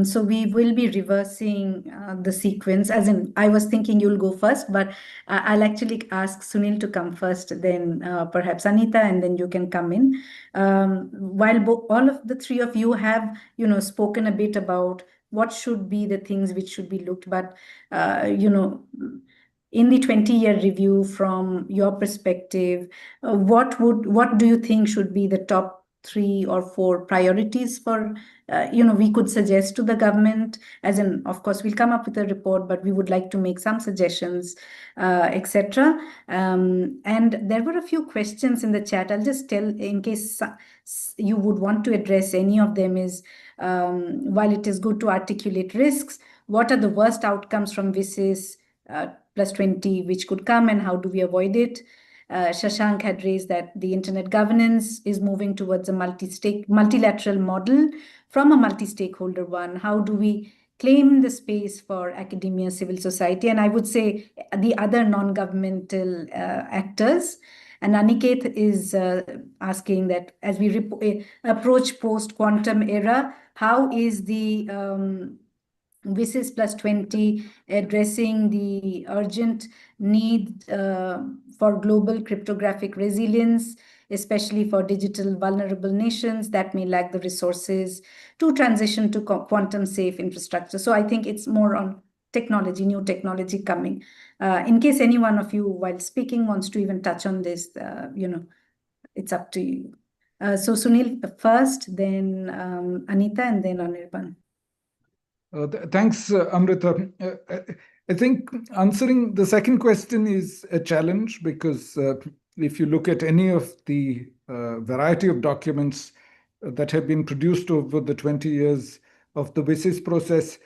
So we will be reversing the sequence, as in I was thinking you'll go first, but I'll actually ask Sunil to come first, then perhaps Anita, and then you can come in. While all of the three of you have, spoken a bit about what should be the things which should be looked, but, in the 20-year review, from your perspective, what do you think should be the top 3 or 4 priorities for, we could suggest to the government, as in, of course, we'll come up with a report, but we would like to make some suggestions, etc. And there were a few questions in the chat. I'll just tell, in case you would want to address any of them, is while it is good to articulate risks, what are the worst outcomes from WSIS +20 which could come, and how do we avoid it? Shashank had raised that the internet governance is moving towards a multilateral model from a multi-stakeholder one. How do we claim the space for academia, civil society, and I would say the other non-governmental actors? And Aniket is asking that as we approach post-quantum era, how is the WSIS +20 addressing the urgent need for global cryptographic resilience, especially for digital vulnerable nations that may lack the resources to transition to quantum safe infrastructure? So I think it's more on technology, new technology coming. In case any one of you, while speaking, wants to even touch on this, it's up to you. So Sunil first, then Anita, and then Anirban. Thanks, Amrita. I think answering the second question is a challenge, because if you look at any of the variety of documents that have been produced over the 20 years of the WSIS process,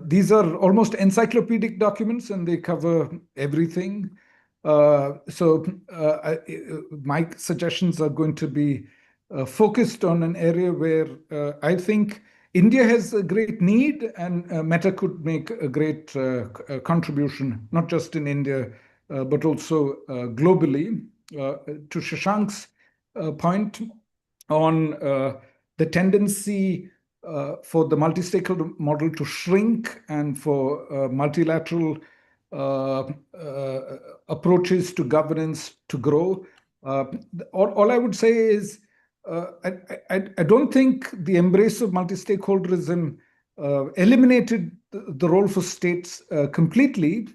these are almost encyclopedic documents, and they cover everything. So my suggestions are going to be focused on an area where I think India has a great need, and Meta could make a great contribution, not just in India, but also globally. To Shashank's point on the tendency for the multi-stakeholder model to shrink and for multilateral approaches to governance to grow, all I would say is I don't think the embrace of multi-stakeholderism eliminated the role for states completely,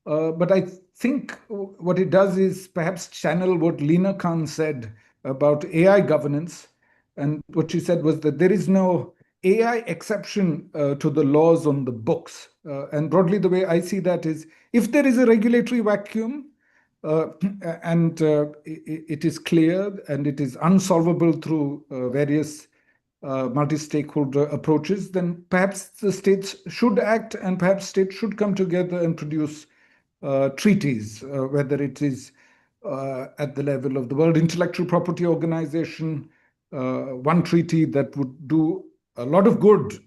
but I think what it does is perhaps channel what Lina Khan said about AI governance. And what she said was that there is no AI exception to the laws on the books. And broadly, the way I see that is, if there is a regulatory vacuum, and it is clear and it is unsolvable through various multi-stakeholder approaches, then perhaps the states should act, and perhaps states should come together and produce treaties, whether it is at the level of the World Intellectual Property Organization, one treaty that would do a lot of good,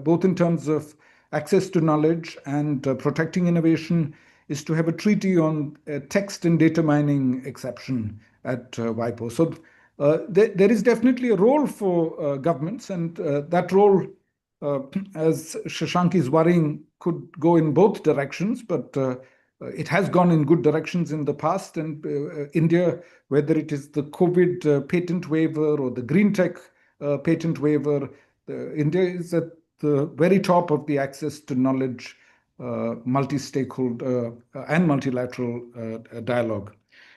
both in terms of access to knowledge and protecting innovation, is to have a treaty on text and data mining exception at WIPO. So there is definitely a role for governments, and that role, as Shashank is worrying, could go in both directions, but it has gone in good directions in the past. And India, whether it is the COVID patent waiver or the green tech patent waiver, India is at the very top of the access to knowledge, multi-stakeholder and multilateral dialogue.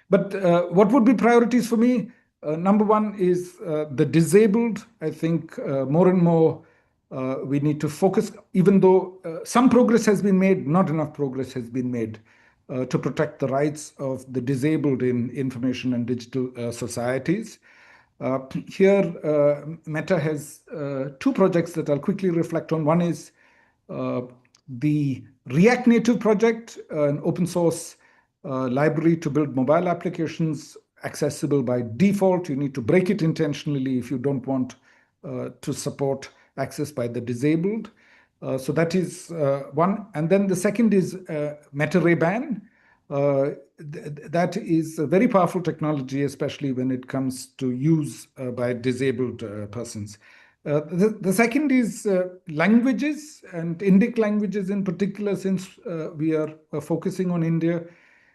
But what would be priorities for me? Number one is the disabled. I think more and more we need to focus, even though some progress has been made, not enough progress has been made to protect the rights of the disabled in information and digital societies. Here, Meta has two projects that I'll quickly reflect on. One is the React Native project, an open source library to build mobile applications accessible by default. You need to break it intentionally if you don't want to support access by the disabled. So that is one. And then the second is Meta Ray-Ban. That is a very powerful technology, especially when it comes to use by disabled persons. The second is languages, and Indic languages in particular, since we are focusing on India.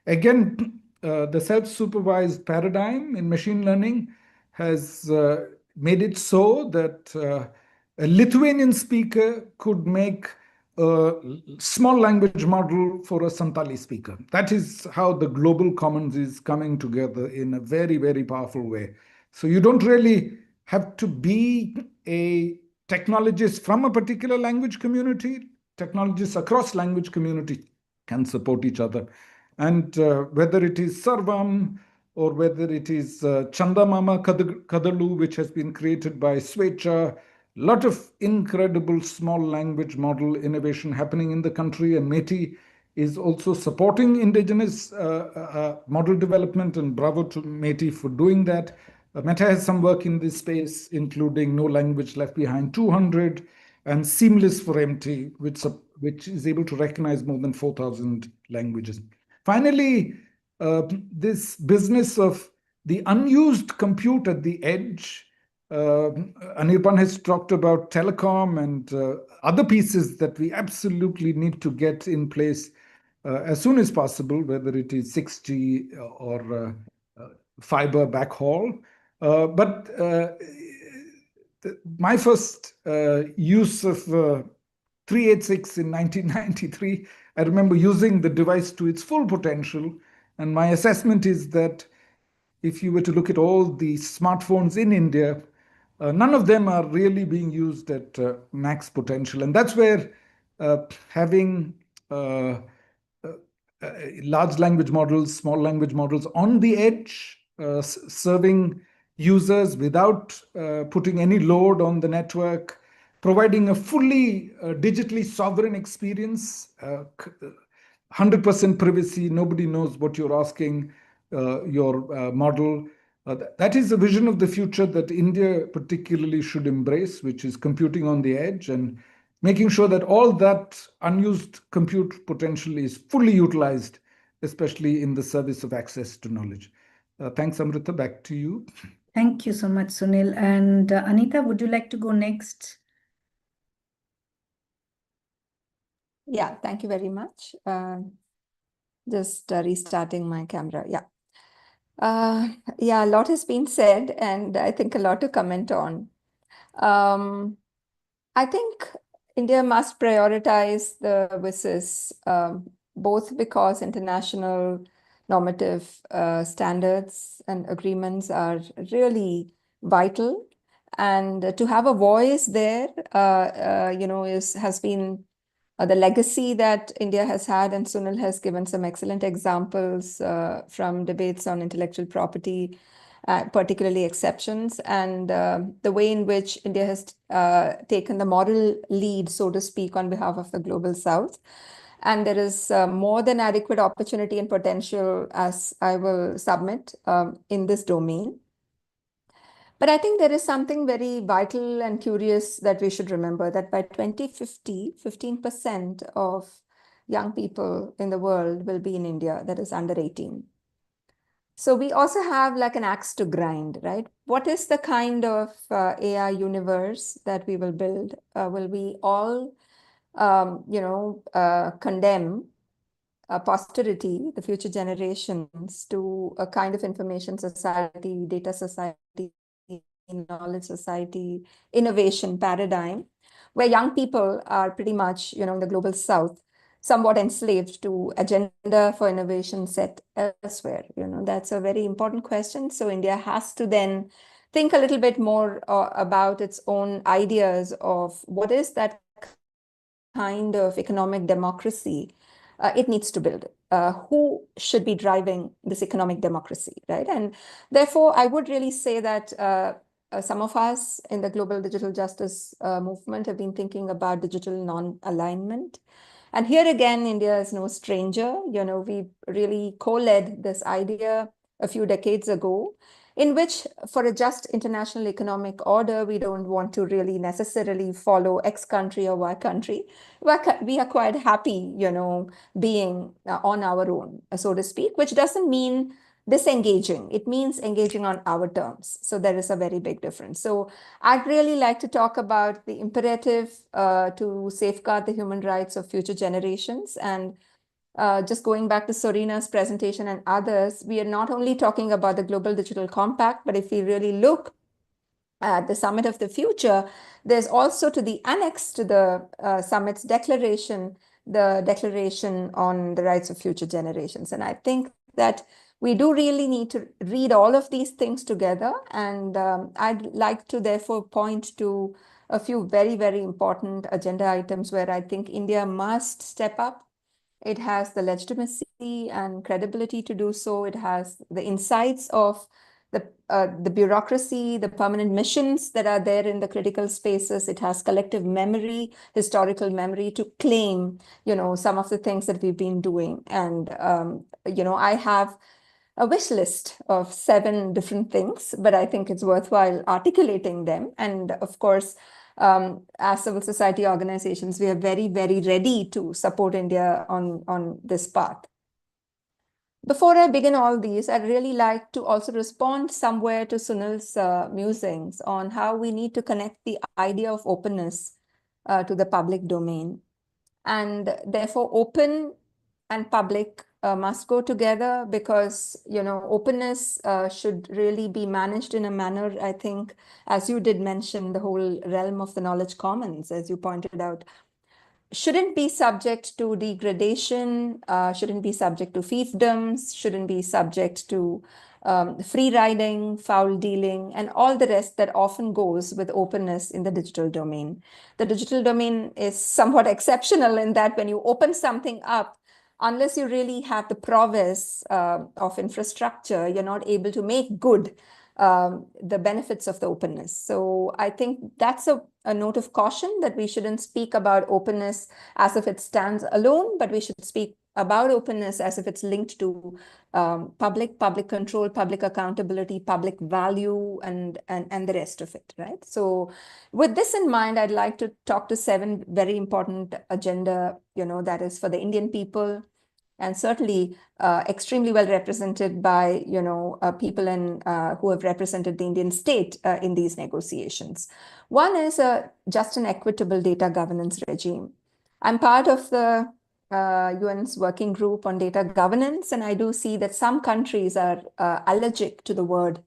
Again, the self-supervised paradigm in machine learning has made it so that a Lithuanian speaker could make a small language model for a Santali speaker. That is how the global commons is coming together in a very, very powerful way. So you don't really have to be a technologist from a particular language community. Technologists across language community can support each other. And whether it is Sarvam or whether it is Chandamama Kadalu, which has been created by Swecha, a lot of incredible small language model innovation happening in the country, and MeitY is also supporting indigenous model development, and bravo to MeitY for doing that. Meta has some work in this space, including No Language Left Behind 200 and Seamless for MT, which is able to recognize more than 4,000 languages. Finally, this business of the unused compute at the edge. Anirban has talked about telecom and other pieces that we absolutely need to get in place as soon as possible, whether it is 6G or fiber backhaul. But my first use of 386 in 1993, I remember using the device to its full potential. And my assessment is that if you were to look at all the smartphones in India, none of them are really being used at max potential. And that's where having large language models, small language models on the edge, serving users without putting any load on the network, providing a fully digitally sovereign experience, 100% privacy, nobody knows what you're asking your model. That is a vision of the future that India particularly should embrace, which is computing on the edge and making sure that all that unused compute potential is fully utilized, especially in the service of access to knowledge. Thanks, Amrita. Back to you. Thank you so much, Sunil. And Anita, would you like to go next? Yeah, thank you very much. Just restarting my camera. Yeah. Yeah, a lot has been said, and I think a lot to comment on. I think India must prioritize the WSIS, both because international normative standards and agreements are really vital, and to have a voice there, has been the legacy that India has had, and Sunil has given some excellent examples from debates on intellectual property, particularly exceptions, and the way in which India has taken the moral lead, so to speak, on behalf of the Global South. And there is more than adequate opportunity and potential, as I will submit, in this domain. But I think there is something very vital and curious that we should remember, that by 2050, 15% of young people in the world will be in India, that is under 18. So we also have like an axe to grind, right? What is the kind of AI universe that we will build? Will we all, condemn posterity, the future generations, to a kind of information society, data society, knowledge society, innovation paradigm, where young people are pretty much, in the global south, somewhat enslaved to agenda for innovation set elsewhere? That's a very important question. So India has to then think a little bit more about its own ideas of what is that kind of economic democracy it needs to build. Who should be driving this economic democracy, right? And therefore, I would really say that some of us in the global digital justice movement have been thinking about digital non-alignment. And here again, India is no stranger. We really co-led this idea a few decades ago, in which for a just international economic order, we don't want to really necessarily follow X country or Y country. We are quite happy, being on our own, so to speak, which doesn't mean disengaging. It means engaging on our terms. So there is a very big difference. So I'd really like to talk about the imperative to safeguard the human rights of future generations. And just going back to Sorina's presentation and others, we are not only talking about the Global Digital Compact, but if we really look at the Summit of the Future, there's also to the annex to the summit's declaration, the Declaration on the Rights of Future Generations. And I think that we do really need to read all of these things together. And I'd like to therefore point to a few very, very important agenda items where I think India must step up. It has the legitimacy and credibility to do so. It has the insights of the bureaucracy, the permanent missions that are there in the critical spaces. It has collective memory, historical memory to claim, some of the things that we've been doing. And, I have a wish list of 7 different things, but I think it's worthwhile articulating them. And of course, as civil society organizations, we are very, very ready to support India on this path. Before I begin all these, I'd really like to also respond somewhere to Sunil's musings on how we need to connect the idea of openness to the public domain. And therefore, open and public must go together, because, openness should really be managed in a manner, I think, as you did mention, the whole realm of the knowledge commons, as you pointed out, shouldn't be subject to degradation, shouldn't be subject to fiefdoms, shouldn't be subject to free riding, foul dealing, and all the rest that often goes with openness in the digital domain. The digital domain is somewhat exceptional in that when you open something up, unless you really have the prowess of infrastructure, you're not able to make good the benefits of the openness. So I think that's a note of caution, that we shouldn't speak about openness as if it stands alone, but we should speak about openness as if it's linked to public control, public accountability, public value, and the rest of it, right? So with this in mind, I'd like to talk to 7 very important agenda, that is for the Indian people, and certainly extremely well represented by, people who have represented the Indian state in these negotiations. One is a just and equitable data governance regime. I'm part of the UN's working group on data governance, and I do see that some countries are allergic to the word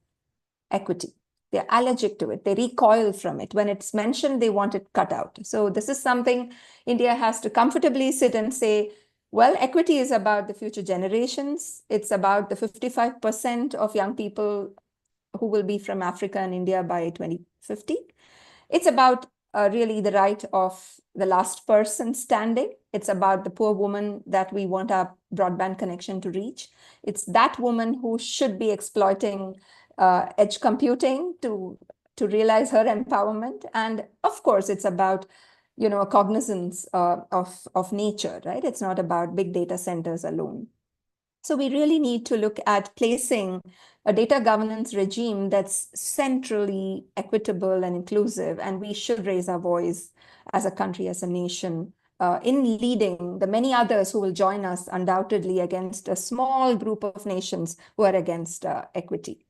equity. They're allergic to it. They recoil from it. When it's mentioned, they want it cut out. So this is something India has to comfortably sit and say, well, equity is about the future generations. It's about the 55% of young people who will be from Africa and India by 2050. It's about really the right of the last person standing. It's about the poor woman that we want our broadband connection to reach. It's that woman who should be exploiting edge computing to realize her empowerment. And of course, it's about a cognizance of nature, right? It's not about big data centers alone. So we really need to look at placing a data governance regime that's centrally equitable and inclusive, and we should raise our voice as a country, as a nation, in leading the many others who will join us undoubtedly against a small group of nations who are against equity.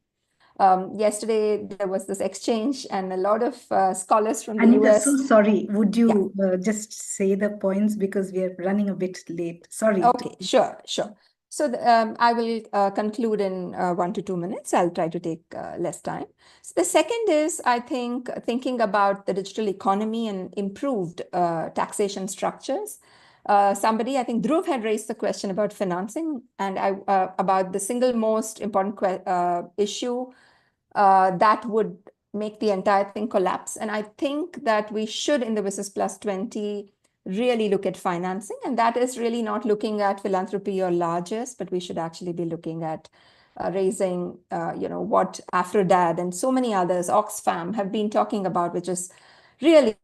Yesterday, there was this exchange, and a lot of scholars from the Anita, US. so sorry. Would you just say the points because we are running a bit late? Sorry. Okay, sure. So I will conclude in 1 to 2 minutes. I'll try to take less time. So the second is, I think, thinking about the digital economy and improved taxation structures. Somebody, I think Dhruv had raised the question about financing and about the single most important issue that would make the entire thing collapse. And I think that we should, in the WSIS+20, really look at financing. And that is really not looking at philanthropy or largesse, but we should actually be looking at raising, what Afrodad and so many others, Oxfam, have been talking about, which is really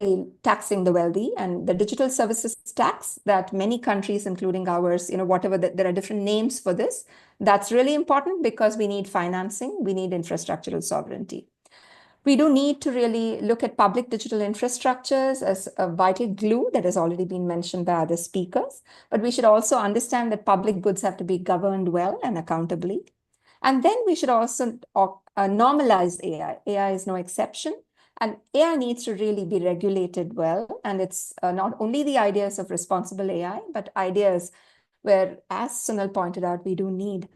taxing the wealthy. And the digital services tax that many countries, including ours, whatever, there are different names for this. That's really important because we need financing, we need infrastructural sovereignty. We do need to really look at public digital infrastructures as a vital glue that has already been mentioned by other speakers, but we should also understand that public goods have to be governed well and accountably. And then we should also normalize AI. AI is no exception. And AI needs to really be regulated well. And it's not only the ideas of responsible AI, but ideas where, as Sunil pointed out, we do need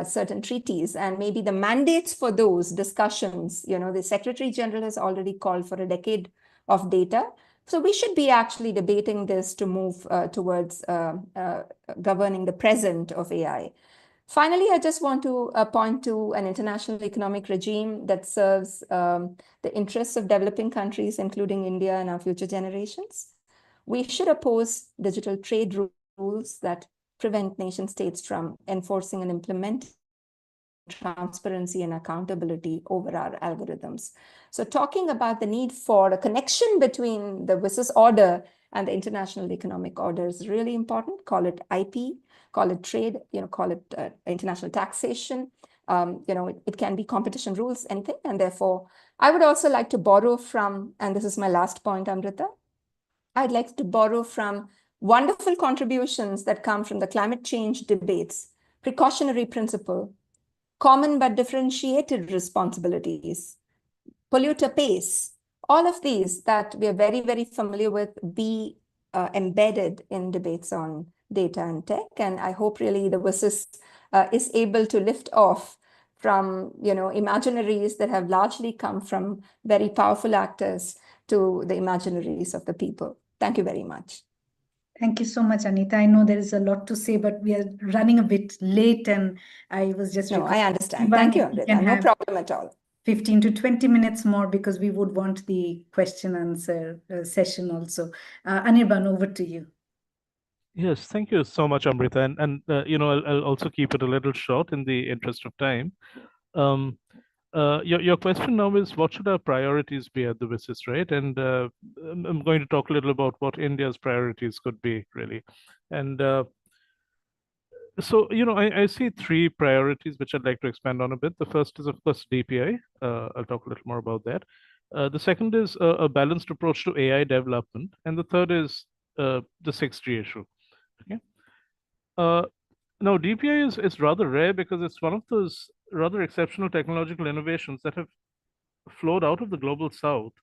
certain treaties and maybe the mandates for those discussions. The Secretary General has already called for a decade of data. So we should be actually debating this to move towards governing the present of AI. Finally, I just want to point to an international economic regime that serves the interests of developing countries, including India and our future generations. We should oppose digital trade rules that prevent nation states from enforcing and implementing transparency and accountability over our algorithms. So talking about the need for a connection between the WSIS order and the international economic order is really important. Call it IP, call it trade, call it international taxation. It can be competition rules, anything. And therefore, I would also like to borrow from, and this is my last point, Amrita, I'd like to borrow from wonderful contributions that come from the climate change debates, precautionary principle, common but differentiated responsibilities, polluter pays, all of these that we are very, very familiar with be embedded in debates on data and tech. And I hope really the WSIS is able to lift off from, imaginaries that have largely come from very powerful actors to the imaginaries of the people. Thank you very much. Thank you so much, Anita. I know there is a lot to say, but we are running a bit late, and I was just... No, I understand. Thank you, Amrita. No problem at all. 15 to 20 minutes more because we would want the question answer session also. Anirban, over to you. Yes, thank you so much, Amrita. And I'll also keep it a little short in the interest of time. Your question now is, what should our priorities be at the WSIS, right? And I'm going to talk a little about what India's priorities could be, really. And so, I see three priorities which I'd like to expand on a bit. The first is, of course, DPI. I'll talk a little more about that. The second is a balanced approach to AI development. And the third is the 6G issue. Okay. Now, DPI is rather rare because it's one of those rather exceptional technological innovations that have flowed out of the global south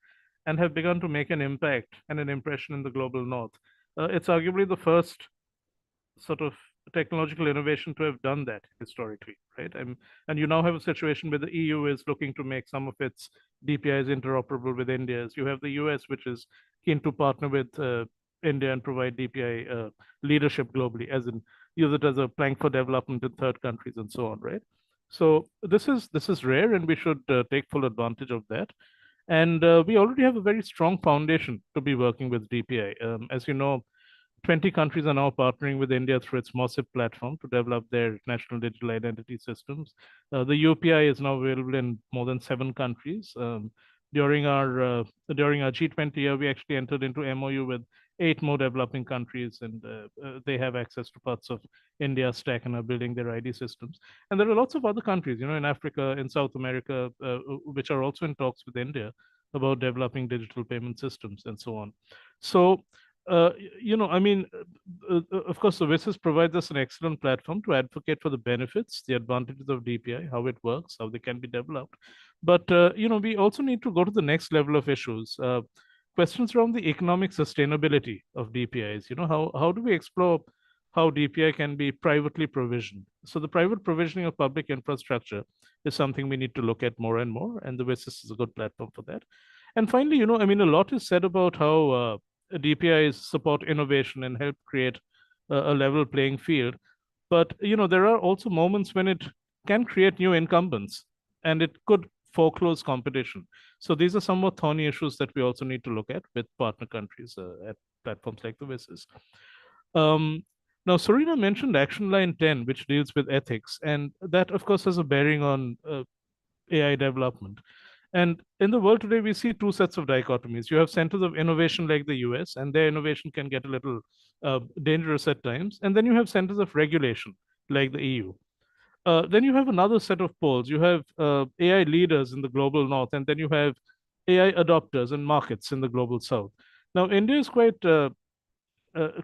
and have begun to make an impact and an impression in the global north. It's arguably the first sort of technological innovation to have done that historically, right? And you now have a situation where the EU is looking to make some of its DPIs interoperable with India's. You have the US, which is keen to partner with India and provide DPI leadership globally, as in use it as a plank for development in third countries and so on, right? So this is rare, and we should take full advantage of that. And we already have a very strong foundation to be working with DPI. As you know, 20 countries are now partnering with India through its MOSIP platform to develop their national digital identity systems. The UPI is now available in more than 7 countries. during our G20 year, we actually entered into MOU with 8 more developing countries, and they have access to parts of India's stack and are building their ID systems. And there are lots of other countries, in Africa, in South America, which are also in talks with India about developing digital payment systems and so on. So, of course, the WSIS provides us an excellent platform to advocate for the benefits, the advantages of DPI, how it works, how they can be developed. But, we also need to go to the next level of issues. Questions around the economic sustainability of DPIs. How do we explore how DPI can be privately provisioned? So the private provisioning of public infrastructure is something we need to look at more and more, and the WSIS is a good platform for that. And finally, a lot is said about how DPIs support innovation and help create a level playing field. But, there are also moments when it can create new incumbents, and it could foreclose competition. So these are somewhat thorny issues that we also need to look at with partner countries at platforms like the WSIS. Now, Sorina mentioned Action Line 10, which deals with ethics, and that, of course, has a bearing on AI development. And in the world today, we see two sets of dichotomies. You have centers of innovation like the US, and their innovation can get a little dangerous at times. And then you have centers of regulation like the EU. Then you have another set of poles. You have AI leaders in the global north, and then you have AI adopters and markets in the global south. Now, India is quite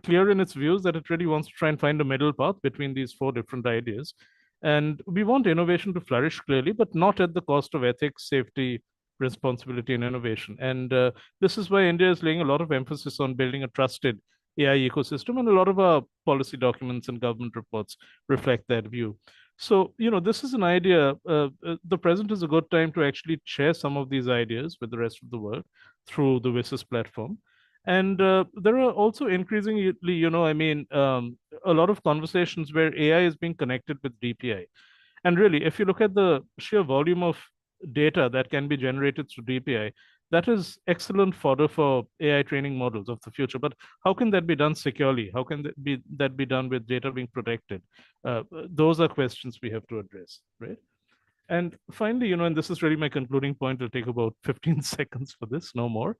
clear in its views that it really wants to try and find a middle path between these 4 different ideas. And we want innovation to flourish clearly, but not at the cost of ethics, safety, responsibility, and innovation. And this is why India is laying a lot of emphasis on building a trusted AI ecosystem, and a lot of our policy documents and government reports reflect that view. So, this is an idea. The present is a good time to actually share some of these ideas with the rest of the world through the WSIS platform. And there are also increasingly, a lot of conversations where AI is being connected with DPI. And really, if you look at the sheer volume of data that can be generated through DPI, that is excellent fodder for AI training models of the future. But how can that be done securely? How can that be done with data being protected? Those are questions we have to address, right? And finally, and this is really my concluding point. It'll take about 15 seconds for this, no more.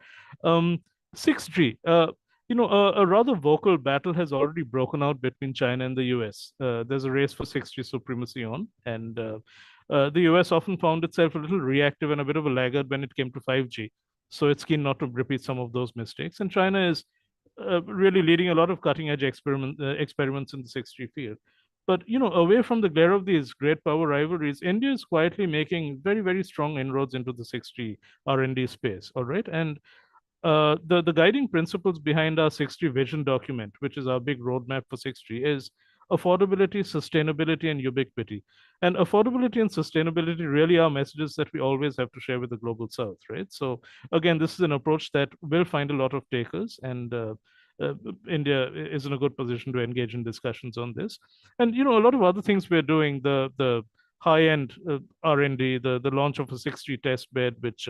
6G, a rather vocal battle has already broken out between China and the US. There's a race for 6G supremacy on, and the US often found itself a little reactive and a bit of a laggard when it came to 5G. So it's keen not to repeat some of those mistakes. And China is really leading a lot of cutting edge experiments in the 6G field. But, away from the glare of these great power rivalries, India is quietly making very, very strong inroads into the 6G R&D space, all right? And the guiding principles behind our 6G vision document, which is our big roadmap for 6G, is affordability, sustainability, and ubiquity. And affordability and sustainability really are messages that we always have to share with the global south, right? So again, this is an approach that will find a lot of takers, and India is in a good position to engage in discussions on this. And a lot of other things we're doing, the high-end R&D, the launch of a 6G test bed, which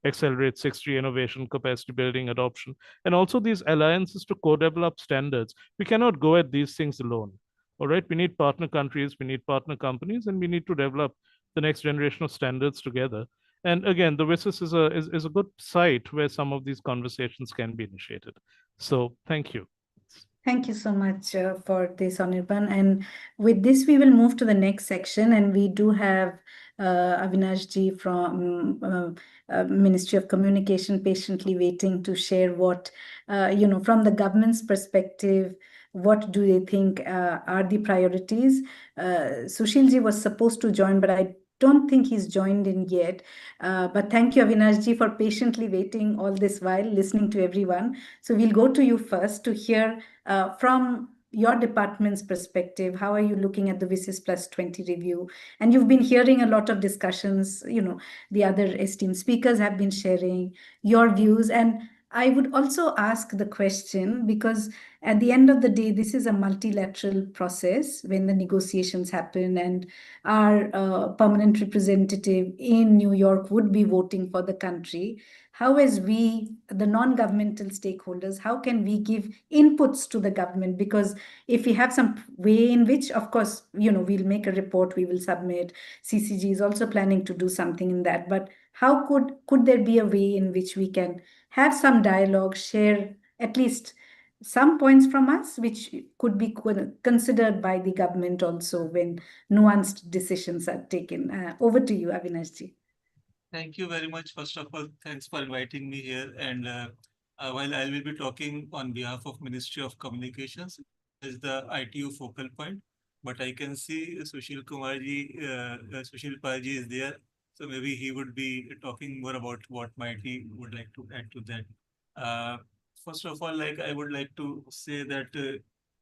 accelerates 6G innovation, capacity building, adoption, and also these alliances to co-develop standards. We cannot go at these things alone, all right? We need partner countries, we need partner companies, and we need to develop the next generation of standards together. And again, the WSIS is a good site where some of these conversations can be initiated. So thank you. Thank you so much for this, Anirban. And with this, we will move to the next section. And we do have Avinash ji from Ministry of Communication patiently waiting to share what, from the government's perspective, what do they think are the priorities. Sushil ji was supposed to join, but I don't think he's joined in yet. But thank you, Avinash ji, for patiently waiting all this while, listening to everyone. So we'll go to you first to hear from your department's perspective, how are you looking at the WSIS+20 review? And you've been hearing a lot of discussions, the other esteemed speakers have been sharing your views. And I would also ask the question, because at the end of the day, this is a multilateral process when the negotiations happen, and our permanent representative in New York would be voting for the country. How, as we, the non-governmental stakeholders, how can we give inputs to the government? Because if we have some way in which, of course, we'll make a report, we will submit. CCG is also planning to do something in that. But how could there be a way in which we can have some dialogue, share at least some points from us, which could be considered by the government also when nuanced decisions are taken? Over to you, Avinash ji. Thank you very much. First of all, thanks for inviting me here. And while I will be talking on behalf of Ministry of Communications, is the ITU focal point, but I can see Sushil Parji is there. So maybe he would be talking more about what MeitY would like to add to that. First of all, I would like to say that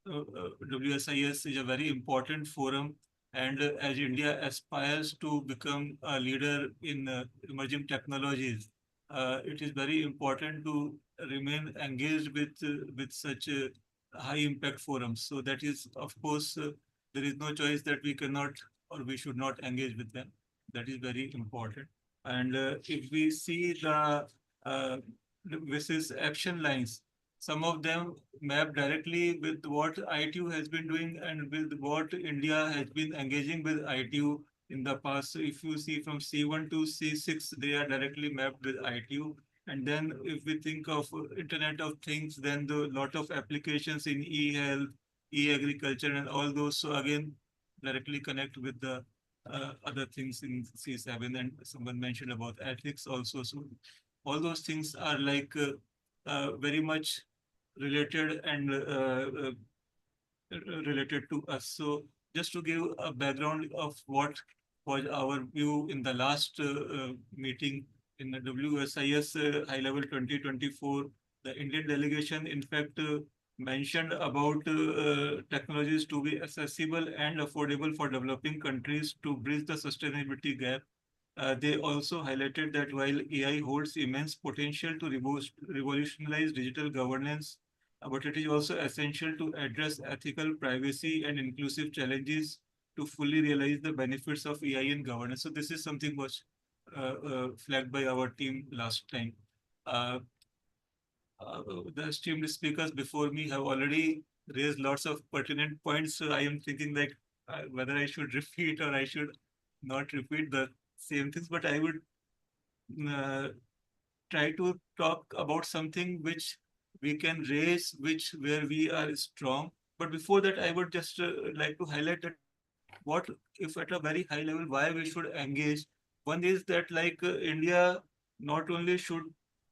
WSIS is a very important forum, and as India aspires to become a leader in emerging technologies, it is very important to remain engaged with such high impact forums. So that is, of course, there is no choice that we cannot or we should not engage with them. That is very important. And if we see the WSIS action lines, some of them map directly with what ITU has been doing and with what India has been engaging with ITU in the past. So if you see from C1 to C6, they are directly mapped with ITU. And then if we think of Internet of Things, then the lot of applications in e-health, e-agriculture and all those. So again, directly connect with the other things in C7, and someone mentioned about ethics also. So all those things are very much related and related to us. So just to give a background of what was our view in the last meeting in the WSIS High Level 2024, the Indian delegation in fact mentioned about technologies to be accessible and affordable for developing countries to bridge the sustainability gap. They also highlighted that while AI holds immense potential to revolutionize digital governance, but it is also essential to address ethical, privacy, and inclusive challenges to fully realize the benefits of AI in governance. So this is something was flagged by our team last time. The esteemed speakers before me have already raised lots of pertinent points. So I am thinking whether I should repeat or I should not repeat the same things, but I would try to talk about something which we can raise, where we are strong. But before that, I would just like to highlight that what if at a very high level, why we should engage. One is that India not only should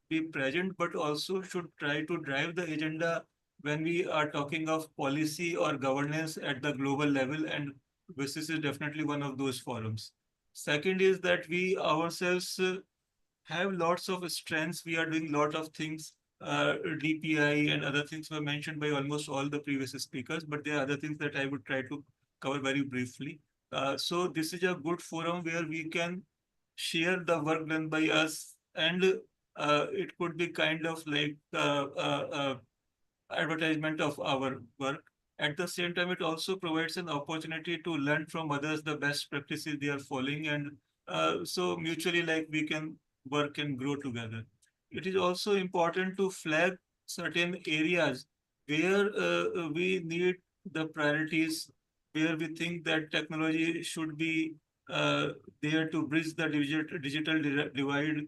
be present, but also should try to drive the agenda when we are talking of policy or governance at the global level, and this is definitely one of those forums. Second is that we ourselves have lots of strengths. We are doing a lot of things. DPI and other things were mentioned by almost all the previous speakers, but there are other things that I would try to cover very briefly. So this is a good forum where we can share the work done by us, and it could be kind of advertisement of our work. At the same time, it also provides an opportunity to learn from others the best practices they are following, and so mutually we can work and grow together. It is also important to flag certain areas where we need the priorities, where we think that technology should be there to bridge the digital divide,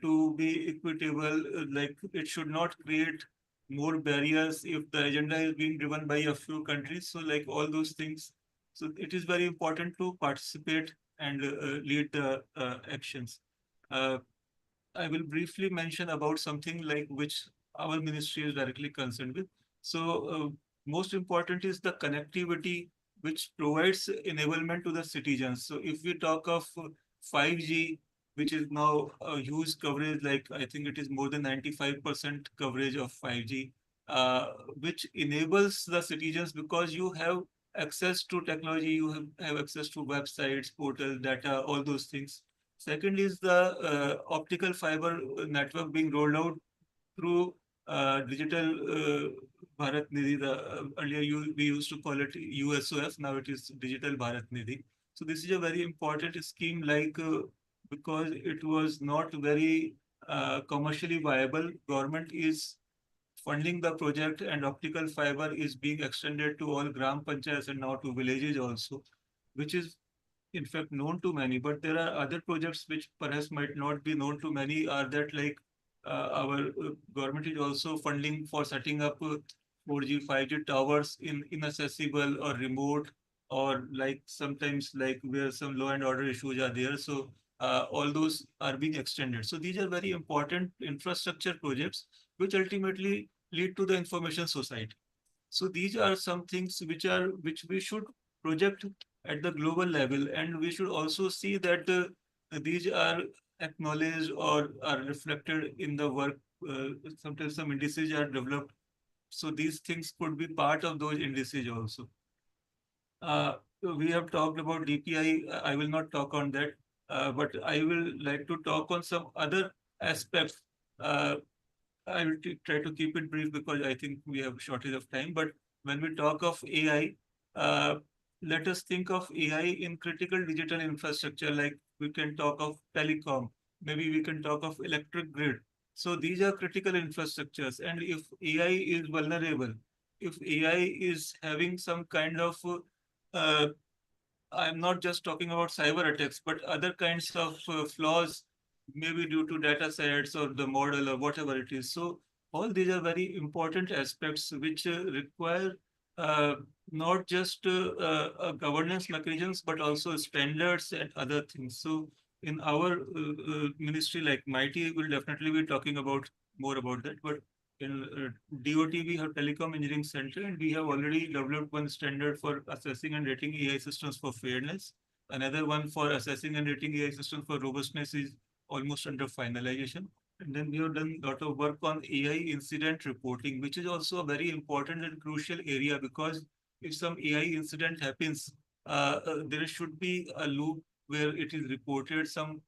to be equitable. It should not create more barriers if the agenda is being driven by a few countries. So all those things. So it is very important to participate and lead the actions. I will briefly mention about something which our ministry is directly concerned with. So most important is the connectivity, which provides enablement to the citizens. So if we talk of 5G, which is now a huge coverage, I think it is more than 95% coverage of 5G, which enables the citizens because you have access to technology, you have access to websites, portals, data, all those things. Second is the optical fiber network being rolled out through digital Bharat Nidhi. Earlier we used to call it USOF. Now it is Digital Bharat Nidhi. So this is a very important scheme, like because it was not very commercially viable. Government is funding the project, and optical fiber is being extended to all gram panchayats and now to villages also, which is in fact known to many. But there are other projects which perhaps might not be known to many, are that like our government is also funding for setting up 4G, 5G towers in inaccessible or remote, or like sometimes like where some law and order issues are there. So all those are being extended. So these are very important infrastructure projects which ultimately lead to the information society. So these are some things which we should project at the global level, and we should also see that these are acknowledged or are reflected in the work. Sometimes some indices are developed, so these things could be part of those indices also. We have talked about DPI. I will not talk on that, but I will like to talk on some other aspects. I will try to keep it brief because I think we have shortage of time. But when we talk of AI, let us think of AI in critical digital infrastructure. Like we can talk of telecom, maybe we can talk of electric grid. So these are critical infrastructures. And if AI is vulnerable, if AI is having some kind of, I'm not just talking about cyber attacks, but other kinds of flaws, maybe due to data sets or the model or whatever it is. So all these are very important aspects which require uh, not just governance mechanisms, but also standards and other things. So in our ministry, like MeitY, will definitely be talking about more about that. But in DOT, we have Telecom Engineering Center, and we have already developed one standard for assessing and rating AI systems for fairness. Another one for assessing and rating AI systems for robustness is almost under finalization. And then we have done a lot of work on AI incident reporting, which is also a very important and crucial area, because if some AI incident happens, there should be a loop where it is reported, some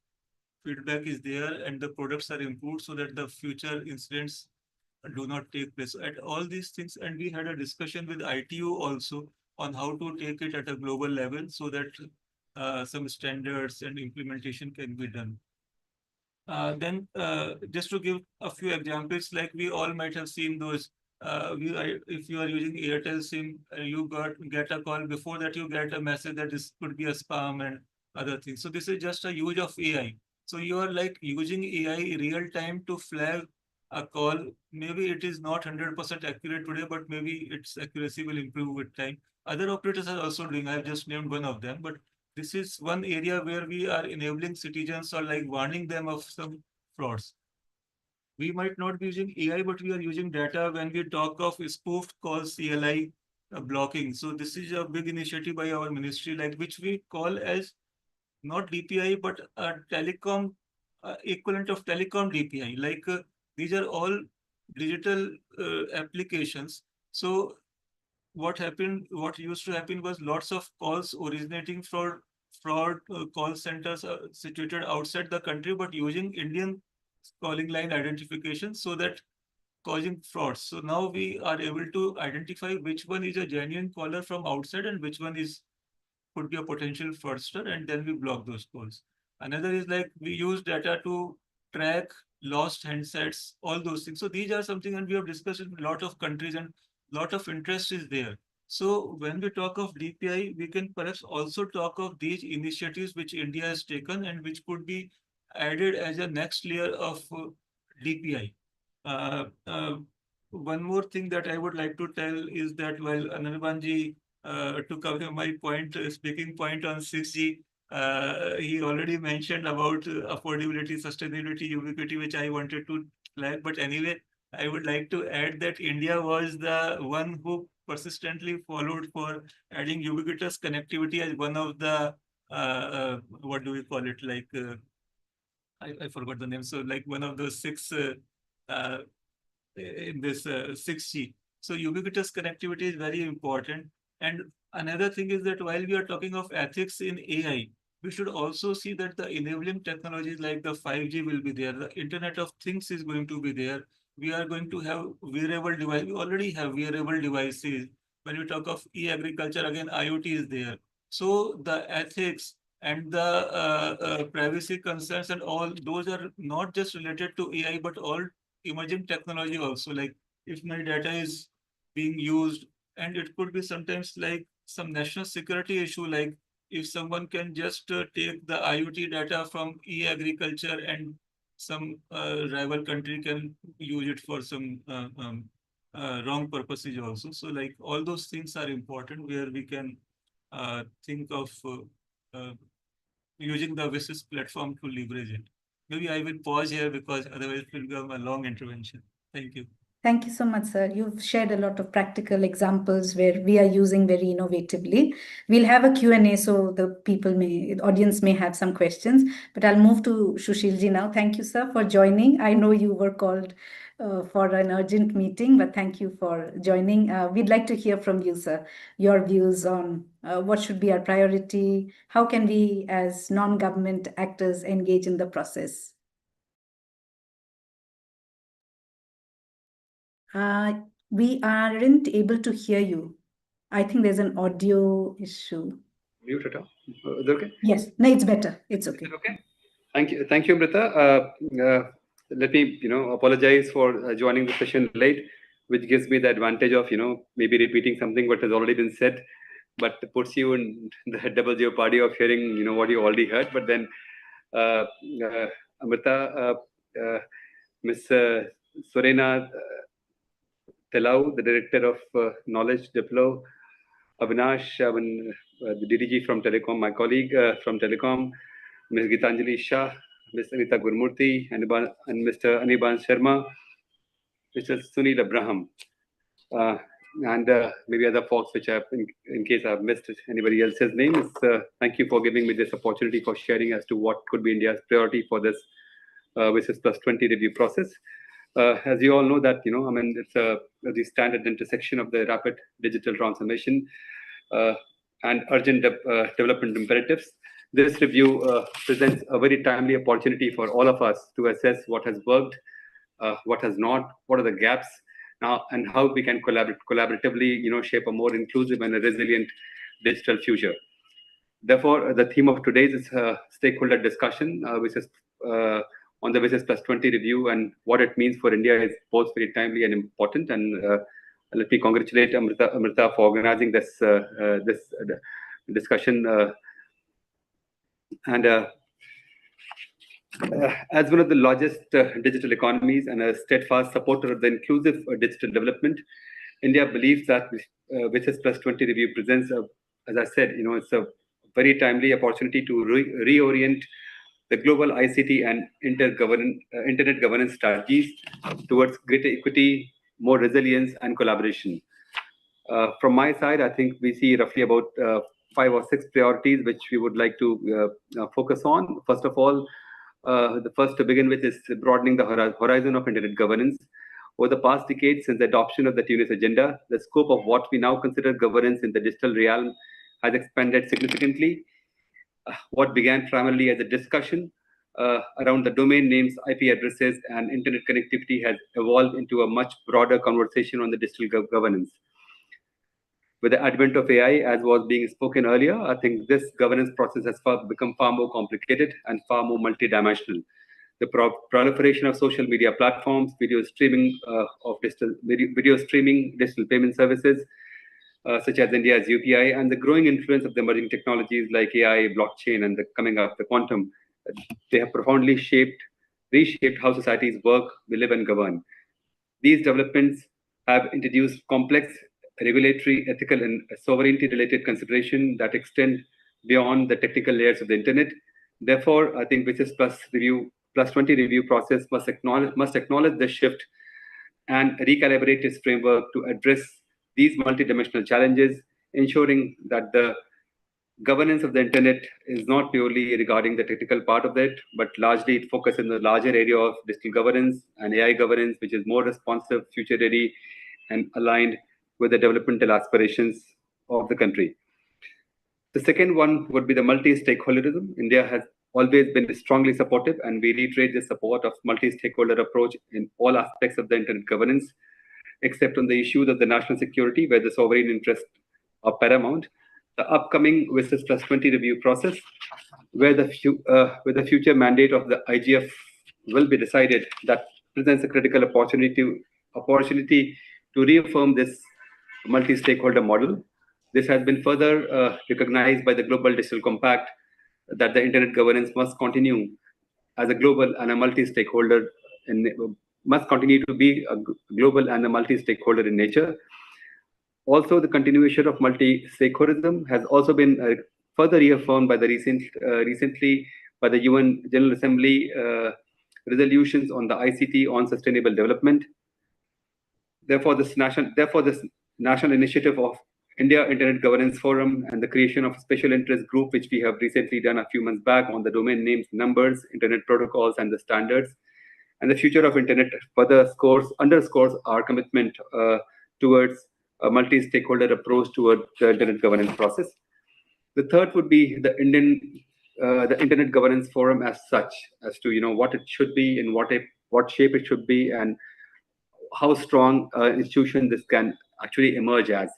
feedback is there, and the products are improved so that the future incidents do not take place. At all these things, and we had a discussion with ITU also on how to take it at a global level so that some standards and implementation can be done. Then just to give a few examples, like we all might have seen those, if you are using Airtel SIM, you get a call. Before that, you get a message that this could be a spam and other things. So this is just a use of AI. So you are like using AI real time to flag a call. Maybe it is not 100% accurate today, but maybe its accuracy will improve with time. Other operators are also doing. I've just named one of them, but this is one area where we are enabling citizens or like warning them of some frauds. We might not be using AI, but we are using data when we talk of spoofed calls, CLI blocking. So this is a big initiative by our ministry, like which we call as not DPI, but a telecom equivalent of telecom DPI. Like these are all digital applications. So what used to happen was lots of calls originating from fraud call centers situated outside the country, but using Indian calling line identification, so that causing frauds. So now we are able to identify which one is a genuine caller from outside and which one is could be a potential fraudster, and then we block those calls. Another is like we use data to track lost handsets, all those things. So these are something, and we have discussed in a lot of countries, and lot of interest is there. So when we talk of DPI, we can perhaps also talk of these initiatives which India has taken and which could be added as a next layer of DPI. Uh, uh, One more thing that I would like to tell is that while Anirban ji to cover my point, speaking point on 6G, he already mentioned about affordability, sustainability, ubiquity, which I wanted to flag. But anyway, I would like to add that India was the one who persistently followed for adding ubiquitous connectivity as one of the, what do we call it, like, I forgot the name. So like one of those six uh, in this 6G. So ubiquitous connectivity is very important. And another thing is that while we are talking of ethics in AI, we should also see that the enabling technologies like the 5G will be there. The Internet of Things is going to be there. we are going to have wearable device. We already have wearable devices. When we talk of e-agriculture, again, IoT is there. So the ethics and the privacy concerns and all those are not just related to AI, but all emerging technology also. Like if my data is being used, and it could be sometimes like some national security issue, like if someone can just take the IoT data from e-agriculture and some rival country can use it for some wrong purposes also. So like all those things are important where we can think of using the WSIS platform to leverage it. Maybe I will pause here because otherwise it will become a long intervention. Thank you. Thank you so much, sir. You've shared a lot of practical examples where we are using very innovatively. We'll have a Q&A, so the audience may have some questions, but I'll move to Sushilji now. Thank you, sir, for joining. I know you were called for an urgent meeting, but thank you for joining. We'd like to hear from you, sir, your views on what should be our priority, how can we as non-government actors engage in the process? We aren't able to hear you. I think there's an audio issue. Mute it up. Is it okay? Yes. No, it's better. It's okay. Is it okay? Thank you. Thank you, Amrita. Let me, apologize for joining the session late, which gives me the advantage of, maybe repeating something what has already been said, but puts you in the double jeopardy of hearing, what you already heard. But then, Amrita, Ms. Sorina Telau, the Director of Knowledge, Diplo, Avinash, the DDG from Telecom, my colleague from Telecom, Ms. Gitanjali Shah, Ms. Anita Gurmurthy, and Mr. Anirban Sarma, Mr. Sunil Abraham, and maybe other folks which I have, in case I've missed anybody else's name. Thank you for giving me this opportunity for sharing as to what could be India's priority for this WSIS+20 review process. As you all know that, it's the standard intersection of the rapid digital transformation and urgent development imperatives. This review presents a very timely opportunity for all of us to assess what has worked, what has not, what are the gaps now, and how we can collaboratively, shape a more inclusive and a resilient digital future. Therefore, the theme of today's is stakeholder discussion, which is on the WSIS+20 review, and what it means for India is both very timely and important. And let me congratulate Amrita for organizing this discussion. As one of the largest digital economies and a steadfast supporter of the inclusive digital development, India believes that WSIS+20 review presents, as I said, it's a very timely opportunity to reorient the global ICT and internet governance strategies towards greater equity, more resilience, and collaboration. From my side, I think we see roughly about 5 or 6 priorities which we would like to focus on. First of all, the first to begin with is broadening the horizon of internet governance. Over the past decade, since the adoption of the TUNIS agenda, the scope of what we now consider governance in the digital realm has expanded significantly. What began primarily as a discussion around the domain names, IP addresses, and internet connectivity has evolved into a much broader conversation on the digital governance. With the advent of AI, as was being spoken earlier, I think this governance process has become far more complicated and far more multidimensional. The proliferation of social media platforms, video streaming digital payment services, such as India's UPI, and the growing influence of the emerging technologies like AI, blockchain, and the quantum, they have profoundly reshaped how societies work, we live, and govern. These developments have introduced complex regulatory, ethical, and sovereignty-related considerations that extend beyond the technical layers of the internet. Therefore, I think WSIS+20 review process must acknowledge this shift and recalibrate its framework to address these multidimensional challenges, ensuring that the governance of the internet is not purely regarding the technical part of it, but largely it focuses on the larger area of digital governance and AI governance, which is more responsive, future-ready, and aligned with the developmental aspirations of the country. The second one would be the multi-stakeholderism. India has always been strongly supportive, and we reiterate the support of multi-stakeholder approach in all aspects of the internet governance, except on the issues of the national security, where the sovereign interests are paramount. The upcoming WSIS+20 review process, where the future mandate of the IGF will be decided, that presents a critical opportunity to reaffirm this multi-stakeholder model. This has been further recognized by the Global Digital Compact, that the internet governance must continue as a global and a multi-stakeholder, and must continue to be a global and a multi-stakeholder in nature. Also, the continuation of multi-stakeholderism has also been further reaffirmed by the recently by the UN General Assembly resolutions on the ICT on sustainable development. Therefore, this national initiative of India Internet Governance Forum and the creation of a special interest group, which we have recently done a few months back on the domain names, numbers, internet protocols, and the standards, and the future of internet further underscores our commitment towards a multi-stakeholder approach towards the internet governance process. The third would be the Internet Governance Forum as such, as to what it should be and what shape it should be, and how strong institution this can actually emerge as.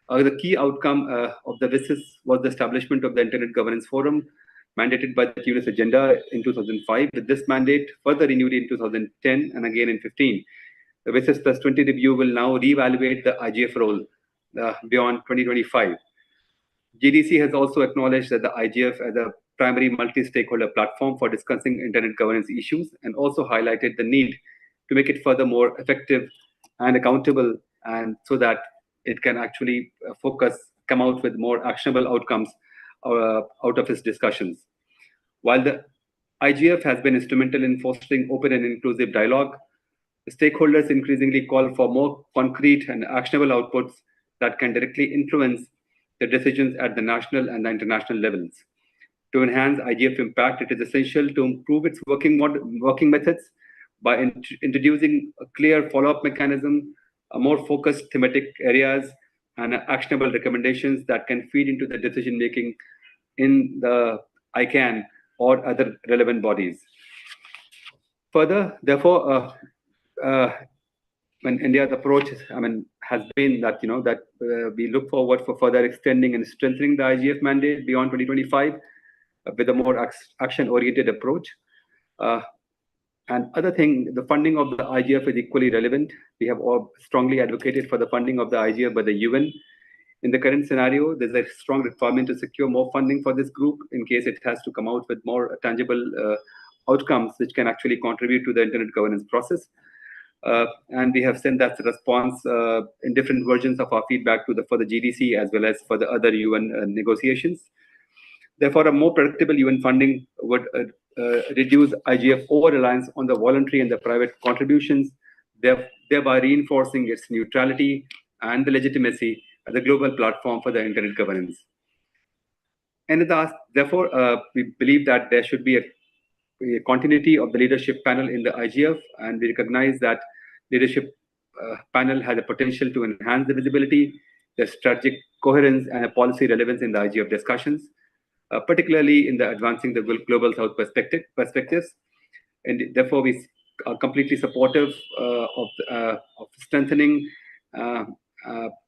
The key outcome of the WSIS was the establishment of the Internet Governance Forum, mandated by the UNES agenda in 2005, with this mandate further renewed in 2010 and again in 2015. The WSIS+20 review will now reevaluate the IGF role beyond 2025. GDC has also acknowledged that the IGF as a primary multi-stakeholder platform for discussing internet governance issues, and also highlighted the need to make it further more effective and accountable, and so that it can actually come out with more actionable outcomes out of its discussions. While the IGF has been instrumental in fostering open and inclusive dialogue, the stakeholders increasingly call for more concrete and actionable outputs that can directly influence the decisions at the national and the international levels. To enhance IGF impact, it is essential to improve its working methods by introducing a clear follow-up mechanism, a more focused thematic areas, and actionable recommendations that can feed into the decision-making in the ICANN or other relevant bodies. Further, therefore, when India's approach has been that we look forward for further extending and strengthening the IGF mandate beyond 2025 with a more action-oriented approach. And other thing, the funding of the IGF is equally relevant. We have all strongly advocated for the funding of the IGF by the UN. In the current scenario, there's a strong requirement to secure more funding for this group in case it has to come out with more tangible outcomes which can actually contribute to the internet governance process. And we have sent that response in different versions of our feedback for the GDC as well as for the other UN negotiations. Therefore, a more predictable UN funding would reduce IGF over-reliance on the voluntary and the private contributions, thereby reinforcing its neutrality and the legitimacy as a global platform for the internet governance. And therefore, we believe that there should be a continuity of the leadership panel in the IGF, and we recognize that leadership panel has a potential to enhance the visibility, the strategic coherence, and a policy relevance in the IGF discussions, particularly in the advancing the global South perspectives. And therefore, we are completely supportive of strengthening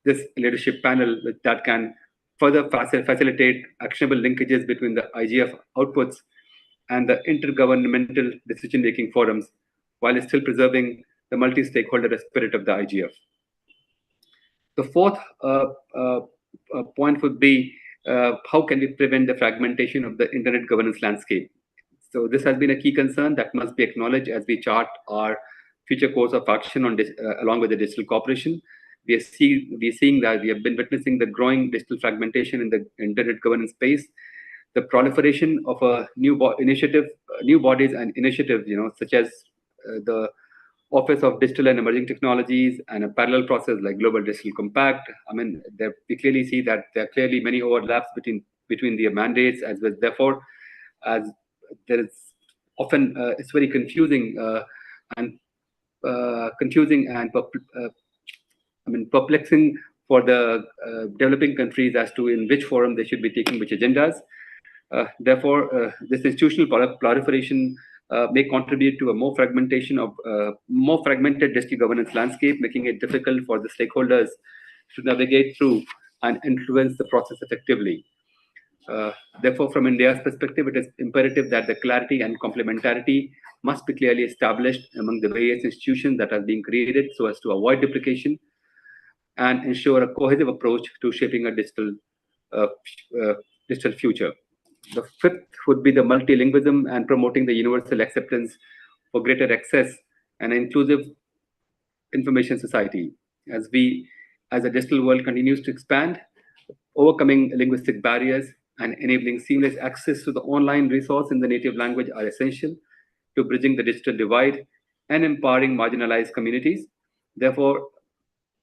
this leadership panel that can further facilitate actionable linkages between the IGF outputs and the intergovernmental decision-making forums, while still preserving the multi-stakeholder spirit of the IGF. The fourth point would be how can we prevent the fragmentation of the internet governance landscape? So this has been a key concern that must be acknowledged as we chart our future course of action on along with the digital cooperation. We are seeing that we have been witnessing the growing digital fragmentation in the internet governance space, the proliferation of a new bodies and initiatives, such as the Office of Digital and Emerging Technologies and a parallel process like Global Digital Compact. We clearly see that there are clearly many overlaps between the mandates, as well. Therefore, as there is often it's very confusing and perplexing for the developing countries as to in which forum they should be taking which agendas. Therefore, this institutional proliferation may contribute to a more fragmented digital governance landscape, making it difficult for the stakeholders to navigate through and influence the process effectively. Therefore, from India's perspective, it is imperative that the clarity and complementarity must be clearly established among the various institutions that are being created so as to avoid duplication and ensure a cohesive approach to shaping a digital future. The fifth would be the multilingualism and promoting the universal acceptance for greater access and inclusive information society. As the digital world continues to expand, overcoming linguistic barriers and enabling seamless access to the online resource in the native language are essential to bridging the digital divide and empowering marginalized communities. Therefore,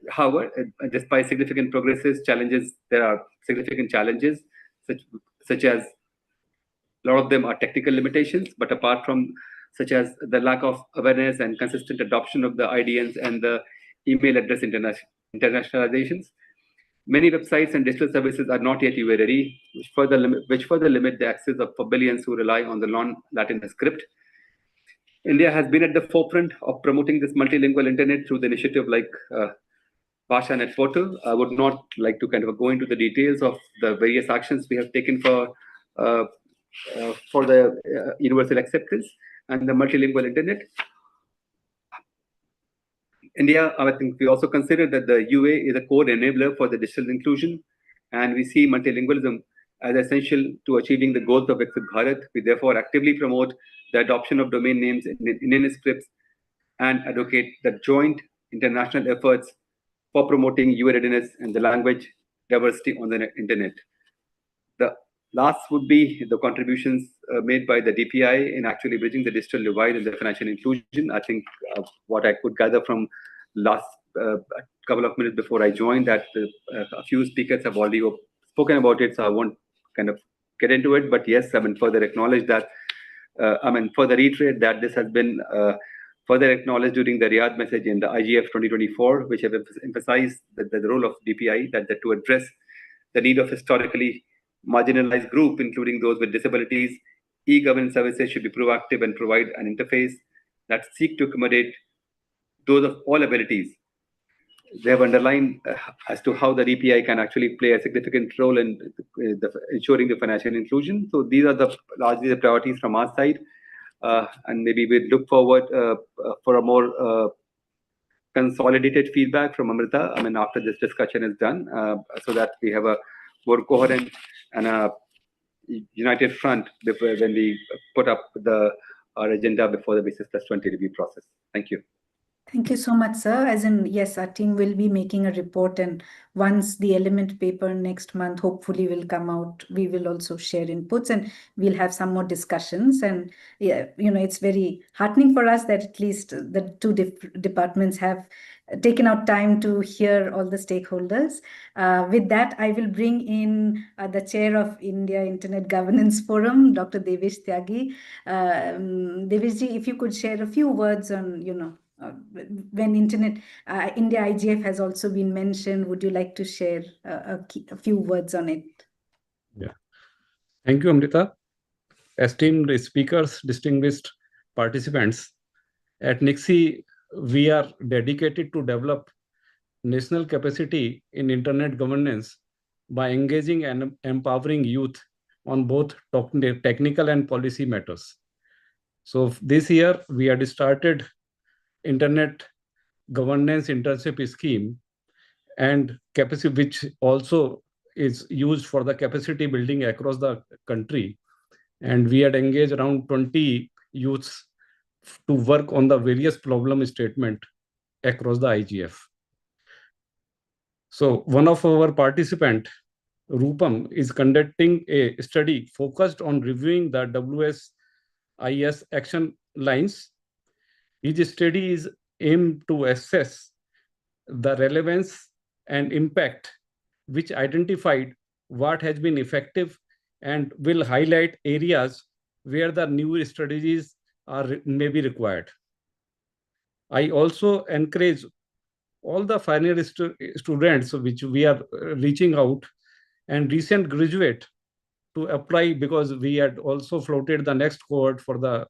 however, despite significant progresses, there are significant challenges, such as a lot of them are technical limitations, but apart from such as the lack of awareness and consistent adoption of the IDNs and the email address internationalizations, many websites and digital services are not yet UA ready, which further limit the access for billions who rely on the non-Latin script. India has been at the forefront of promoting this multilingual internet through the initiative like BhashaNet portal. I would not like to kind of go into the details of the various actions we have taken for the universal acceptance and the multilingual internet. India, I think we also consider that the UA is a core enabler for the digital inclusion, and we see multilingualism as essential to achieving the goals of Viksit Bharat. We therefore actively promote the adoption of domain names in Indian scripts and advocate the joint international efforts for promoting UA readiness and the language diversity on the internet. The last would be the contributions made by the DPI in actually bridging the digital divide and the financial inclusion. I think what I could gather from last couple of minutes before I joined that a few speakers have already spoken about it, so I won't kind of get into it. But yes, I mean, further acknowledge that, further reiterate that this has been further acknowledged during the Riyadh message in the IGF 2024, which have emphasized the role of DPI, that to address the need of historically marginalized group, including those with disabilities, e-governance services should be proactive and provide an interface that seek to accommodate those of all abilities. They have underlined as to how the DPI can actually play a significant role in ensuring the financial inclusion. So these are largely the priorities from our side. And maybe we look forward for a more consolidated feedback from Amrita, after this discussion is done, so that we have a more coherent and a united front when we put up our agenda before the WSIS+20 review process. Thank you. Thank you so much, sir. As in, yes, our team will be making a report, and once the element paper next month hopefully will come out, we will also share inputs and we'll have some more discussions. And yeah, it's very heartening for us that at least the two departments have taken out time to hear all the stakeholders. With that, I will bring in the chair of India Internet Governance Forum, Dr. Devesh Tyagi. Deveshji, if you could share a few words on, when India IGF has also been mentioned, would you like to share a few words on it? Yeah. Thank you, Amrita. Esteemed speakers, distinguished participants, at NIXI, we are dedicated to develop national capacity in internet governance by engaging and empowering youth on both technical and policy matters. So this year, we had started Internet Governance Internship Scheme and capacity, which also is used for the capacity building across the country. And we had engaged around 20 youths to work on the various problem statement across the IGF. So one of our participant, Rupam, is conducting a study focused on reviewing the WSIS action lines. His study is aimed to assess the relevance and impact, which identified what has been effective and will highlight areas where the new strategies may be required. I also encourage all the final students which we are reaching out and recent graduate to apply, because we had also floated the next cohort for the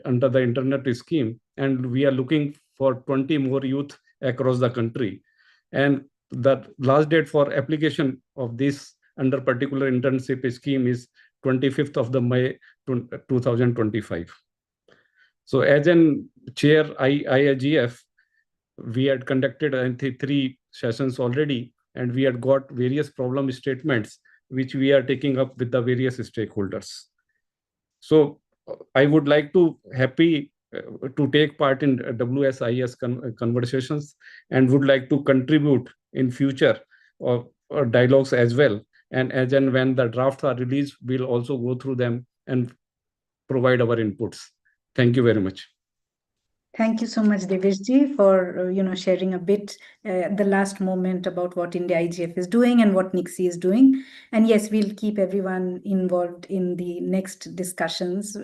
under the internet scheme, and we are looking for 20 more youth across the country. And the last date for application of this under particular internship scheme is 25th of the May 2025. So as an chair IIGF, we had conducted, I think, 3 sessions already, and we had got various problem statements which we are taking up with the various stakeholders. So I would like to happy to take part in WSIS conversations, and would like to contribute in future or dialogues as well. And as and when the drafts are released, we'll also go through them and provide our inputs. Thank you very much. Thank you so much, Deveshji, for sharing a bit the last moment about what India IGF is doing and what NIXI is doing. And yes, we'll keep everyone involved in the next discussions,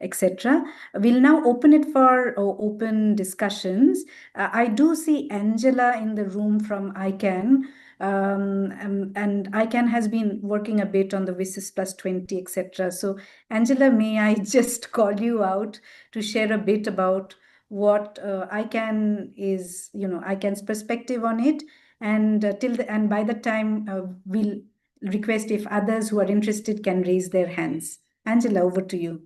etc. We'll now open it for open discussions. I do see Angela in the room from ICANN. And ICANN has been working a bit on the WSIS+20, etc. So Angela, may I just call you out to share a bit about what ICANN is, ICANN's perspective on it, and and by the time we'll request if others who are interested can raise their hands. Angela, over to you.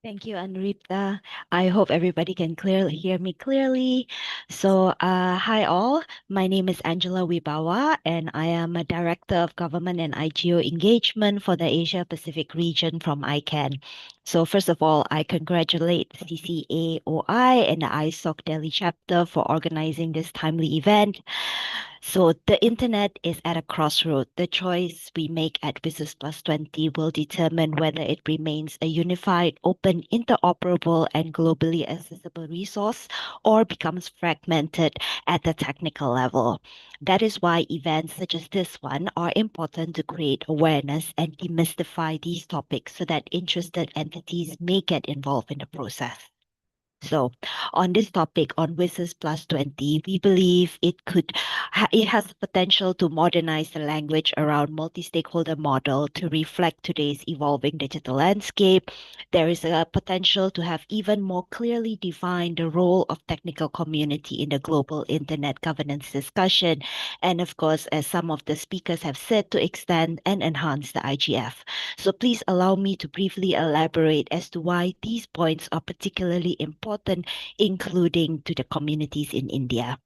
Thank you, Anita. I hope everybody can hear me clearly. So, hi all. My name is Angela Wibawa, and I am a Director of Government and IGO Engagement for the Asia Pacific region from ICANN. So, first of all, I congratulate CCAOI and the ISOC Delhi Chapter for organizing this timely event. So the internet is at a crossroad. The choice we make at WSIS+20 will determine whether it remains a unified, open, interoperable, and globally accessible resource, or becomes fragmented at the technical level. That is why events such as this one are important to create awareness and demystify these topics so that interested entities may get involved in the process. So on this topic, on WSIS+20, we believe it has the potential to modernize the language around multi-stakeholder model to reflect today's evolving digital landscape. There is a potential to have even more clearly defined the role of technical community in the global internet governance discussion. And of course, as some of the speakers have said, to extend and enhance the IGF. So please allow me to briefly elaborate as to why these points are particularly important, including to the communities in India.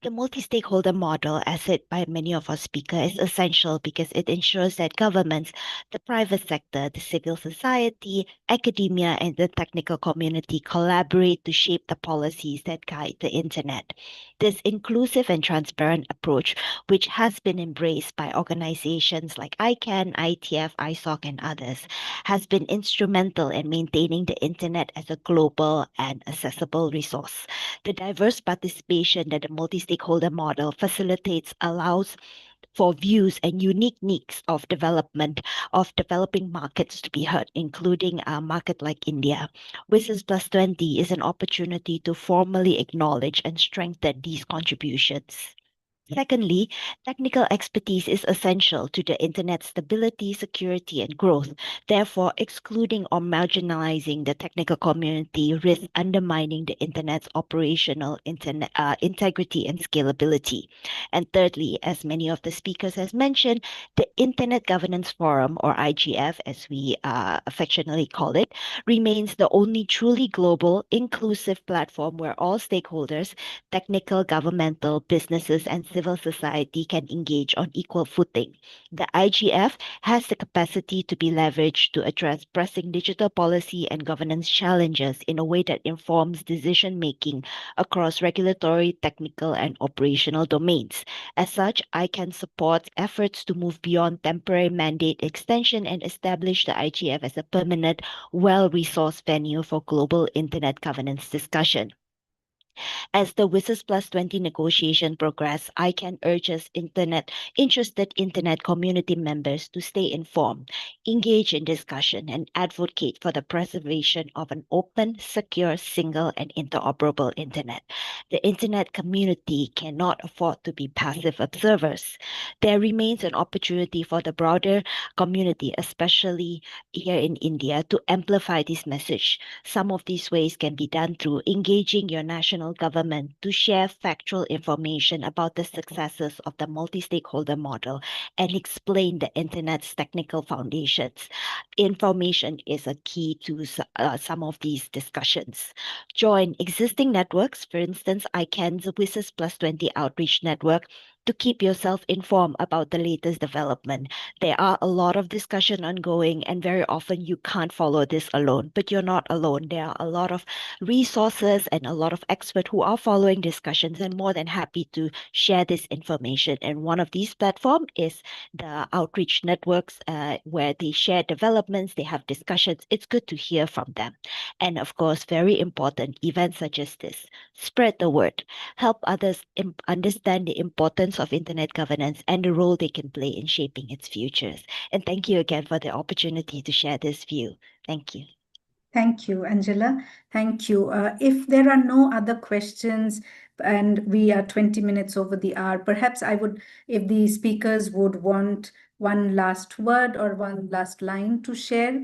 The multi-stakeholder model, as said by many of our speakers, is essential because it ensures that governments, the private sector, the civil society, academia, and the technical community collaborate to shape the policies that guide the internet. This inclusive and transparent approach, which has been embraced by organizations like ICANN, ITF, ISOC, and others, has been instrumental in maintaining the internet as a global and accessible resource. The diverse participation that the multi-stakeholder model facilitates allows for views and unique needs of developing markets to be heard, including a market like India. WSIS+20 is an opportunity to formally acknowledge and strengthen these contributions. Secondly, technical expertise is essential to the internet's stability, security, and growth. Therefore, excluding or marginalizing the technical community risks undermining the internet's operational integrity and scalability. And thirdly, as many of the speakers has mentioned, the Internet Governance Forum, or IGF, as we affectionately call it, remains the only truly global, inclusive platform where all stakeholders, technical, governmental, businesses, and civil society can engage on equal footing. The IGF has the capacity to be leveraged to address pressing digital policy and governance challenges in a way that informs decision-making across regulatory, technical, and operational domains. As such, I can support efforts to move beyond temporary mandate extension and establish the IGF as a permanent, well-resourced venue for global internet governance discussion. As the WSIS+20 negotiation progress, I can urge us interested internet community members to stay informed, engage in discussion, and advocate for the preservation of an open, secure, single, and interoperable internet. The internet community cannot afford to be passive observers. There remains an opportunity for the broader community, especially here in India, to amplify this message. Some of these ways can be done through engaging your national government to share factual information about the successes of the multi-stakeholder model and explain the internet's technical foundations. Information is a key to some of these discussions. Join existing networks, for instance, ICANN's WSIS+20 outreach network, to keep yourself informed about the latest development. There are a lot of discussion ongoing, and very often you can't follow this alone, but you're not alone. There are a lot of resources and a lot of experts who are following discussions and more than happy to share this information. And one of these platforms is the outreach networks where they share developments, they have discussions. It's good to hear from them. And of course, very important, events such as this. Spread the word. Help others understand the importance of internet governance and the role they can play in shaping its futures. And thank you again for the opportunity to share this view. Thank you. Thank you, Angela. Thank you. If there are no other questions and we are 20 minutes over the hour, perhaps I would, if the speakers would want one last word or one last line to share,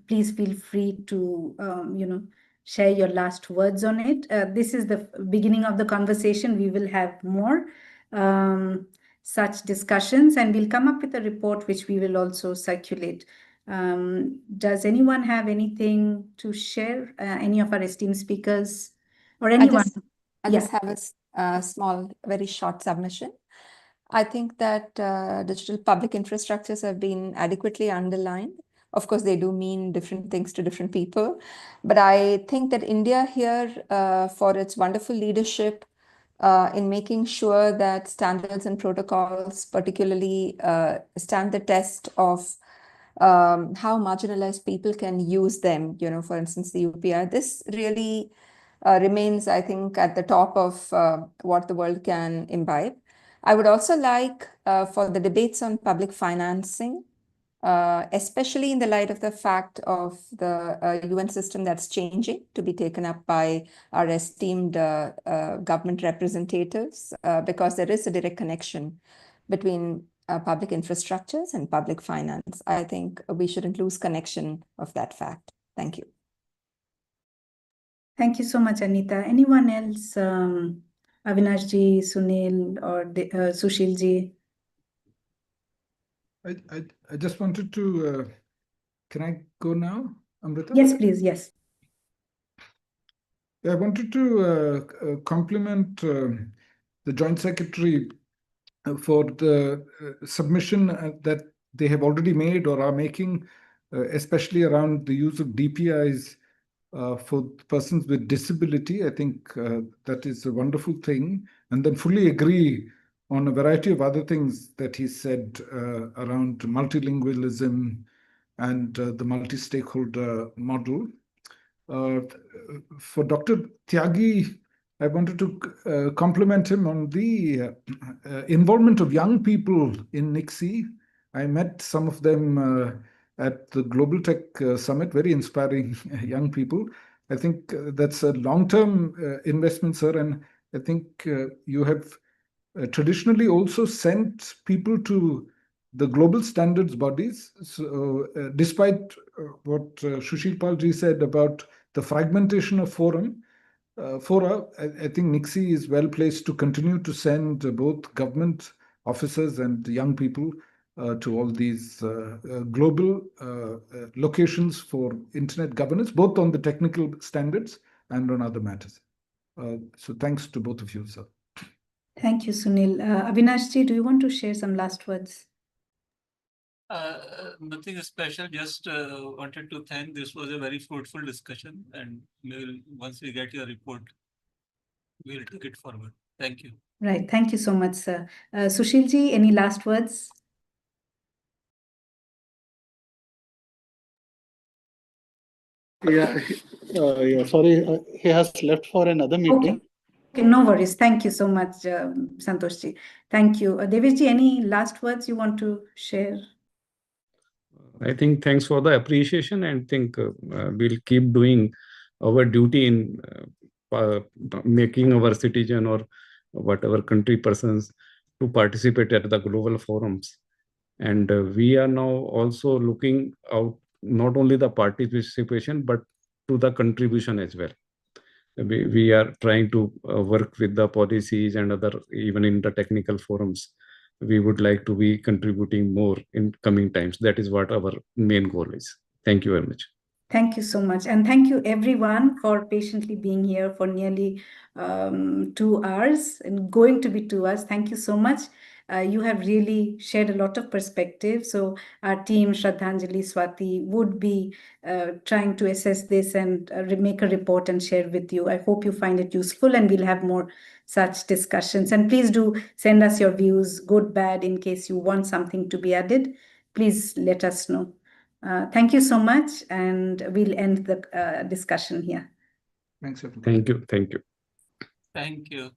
please feel free to, share your last words on it. This is the beginning of the conversation. We will have more such discussions, and we'll come up with a report which we will also circulate. Does anyone have anything to share? Any of our esteemed speakers or anyone? I just have a small, very short submission. I think that digital public infrastructures have been adequately underlined. Of course, they do mean different things to different people. But I think that India here, for its wonderful leadership in making sure that standards and protocols particularly stand the test of how marginalized people can use them, for instance, the UPI. This really remains, I think, at the top of what the world can imbibe. I would also like for the debates on public financing, especially in the light of the fact of the UN system that's changing, to be taken up by our esteemed government representatives, because there is a direct connection between public infrastructures and public finance. I think we shouldn't lose connection of that fact. Thank you. Thank you so much, Anita. Anyone else? Avinash ji, Sunil, or Sushil ji? I just wanted to, can I go now, Amrita? Yes, please, yes. I wanted to compliment the Joint Secretary for the submission that they have already made or are making, especially around the use of DPIs for persons with disability. I think that is a wonderful thing. And then fully agree on a variety of other things that he said around multilingualism and the multi-stakeholder model. For Dr. Tyagi, I wanted to compliment him on the involvement of young people in NICSI. I met some of them at the Global Tech Summit, very inspiring young people. I think that's a long-term investment, sir, and I think you have traditionally also sent people to the global standards bodies. So despite what Sushil Palji said about the fragmentation of fora, I think NICSI is well placed to continue to send both government officers and young people to all these global locations for internet governance, both on the technical standards and on other matters. So thanks to both of you, sir. Thank you, Sunil. Avinash ji, do you want to share some last words? Nothing special, just wanted to thank. This was a very fruitful discussion, and once we get your report, we'll take it forward. Thank you. Right. Thank you so much, sir. Sushil ji, any last words? Yeah, Yeah, sorry, he has left for another meeting. Okay, no worries. Thank you so much, Santoshji. Thank you. Deveshji, any last words you want to share? I think thanks for the appreciation, and think we'll keep doing our duty in making our citizen or whatever country persons to participate at the global forums. And we are now also looking out not only the participation, but to the contribution as well. We are trying to work with the policies and other, even in the technical forums. We would like to be contributing more in coming times. That is what our main goal is. Thank you very much. Thank you so much. And thank you everyone for patiently being here for nearly 2 hours and going to be 2 hours. Thank you so much. You have really shared a lot of perspective. So our team, Shraddhanjali, Swati, would be trying to assess this and make a report and share with you. I hope you find it useful, and we'll have more such discussions. And please do send us your views, good, bad, in case you want something to be added. Please let us know. Thank you so much, and we'll end the discussion here. Thanks, everyone. Thank you. Thank you. Thank you.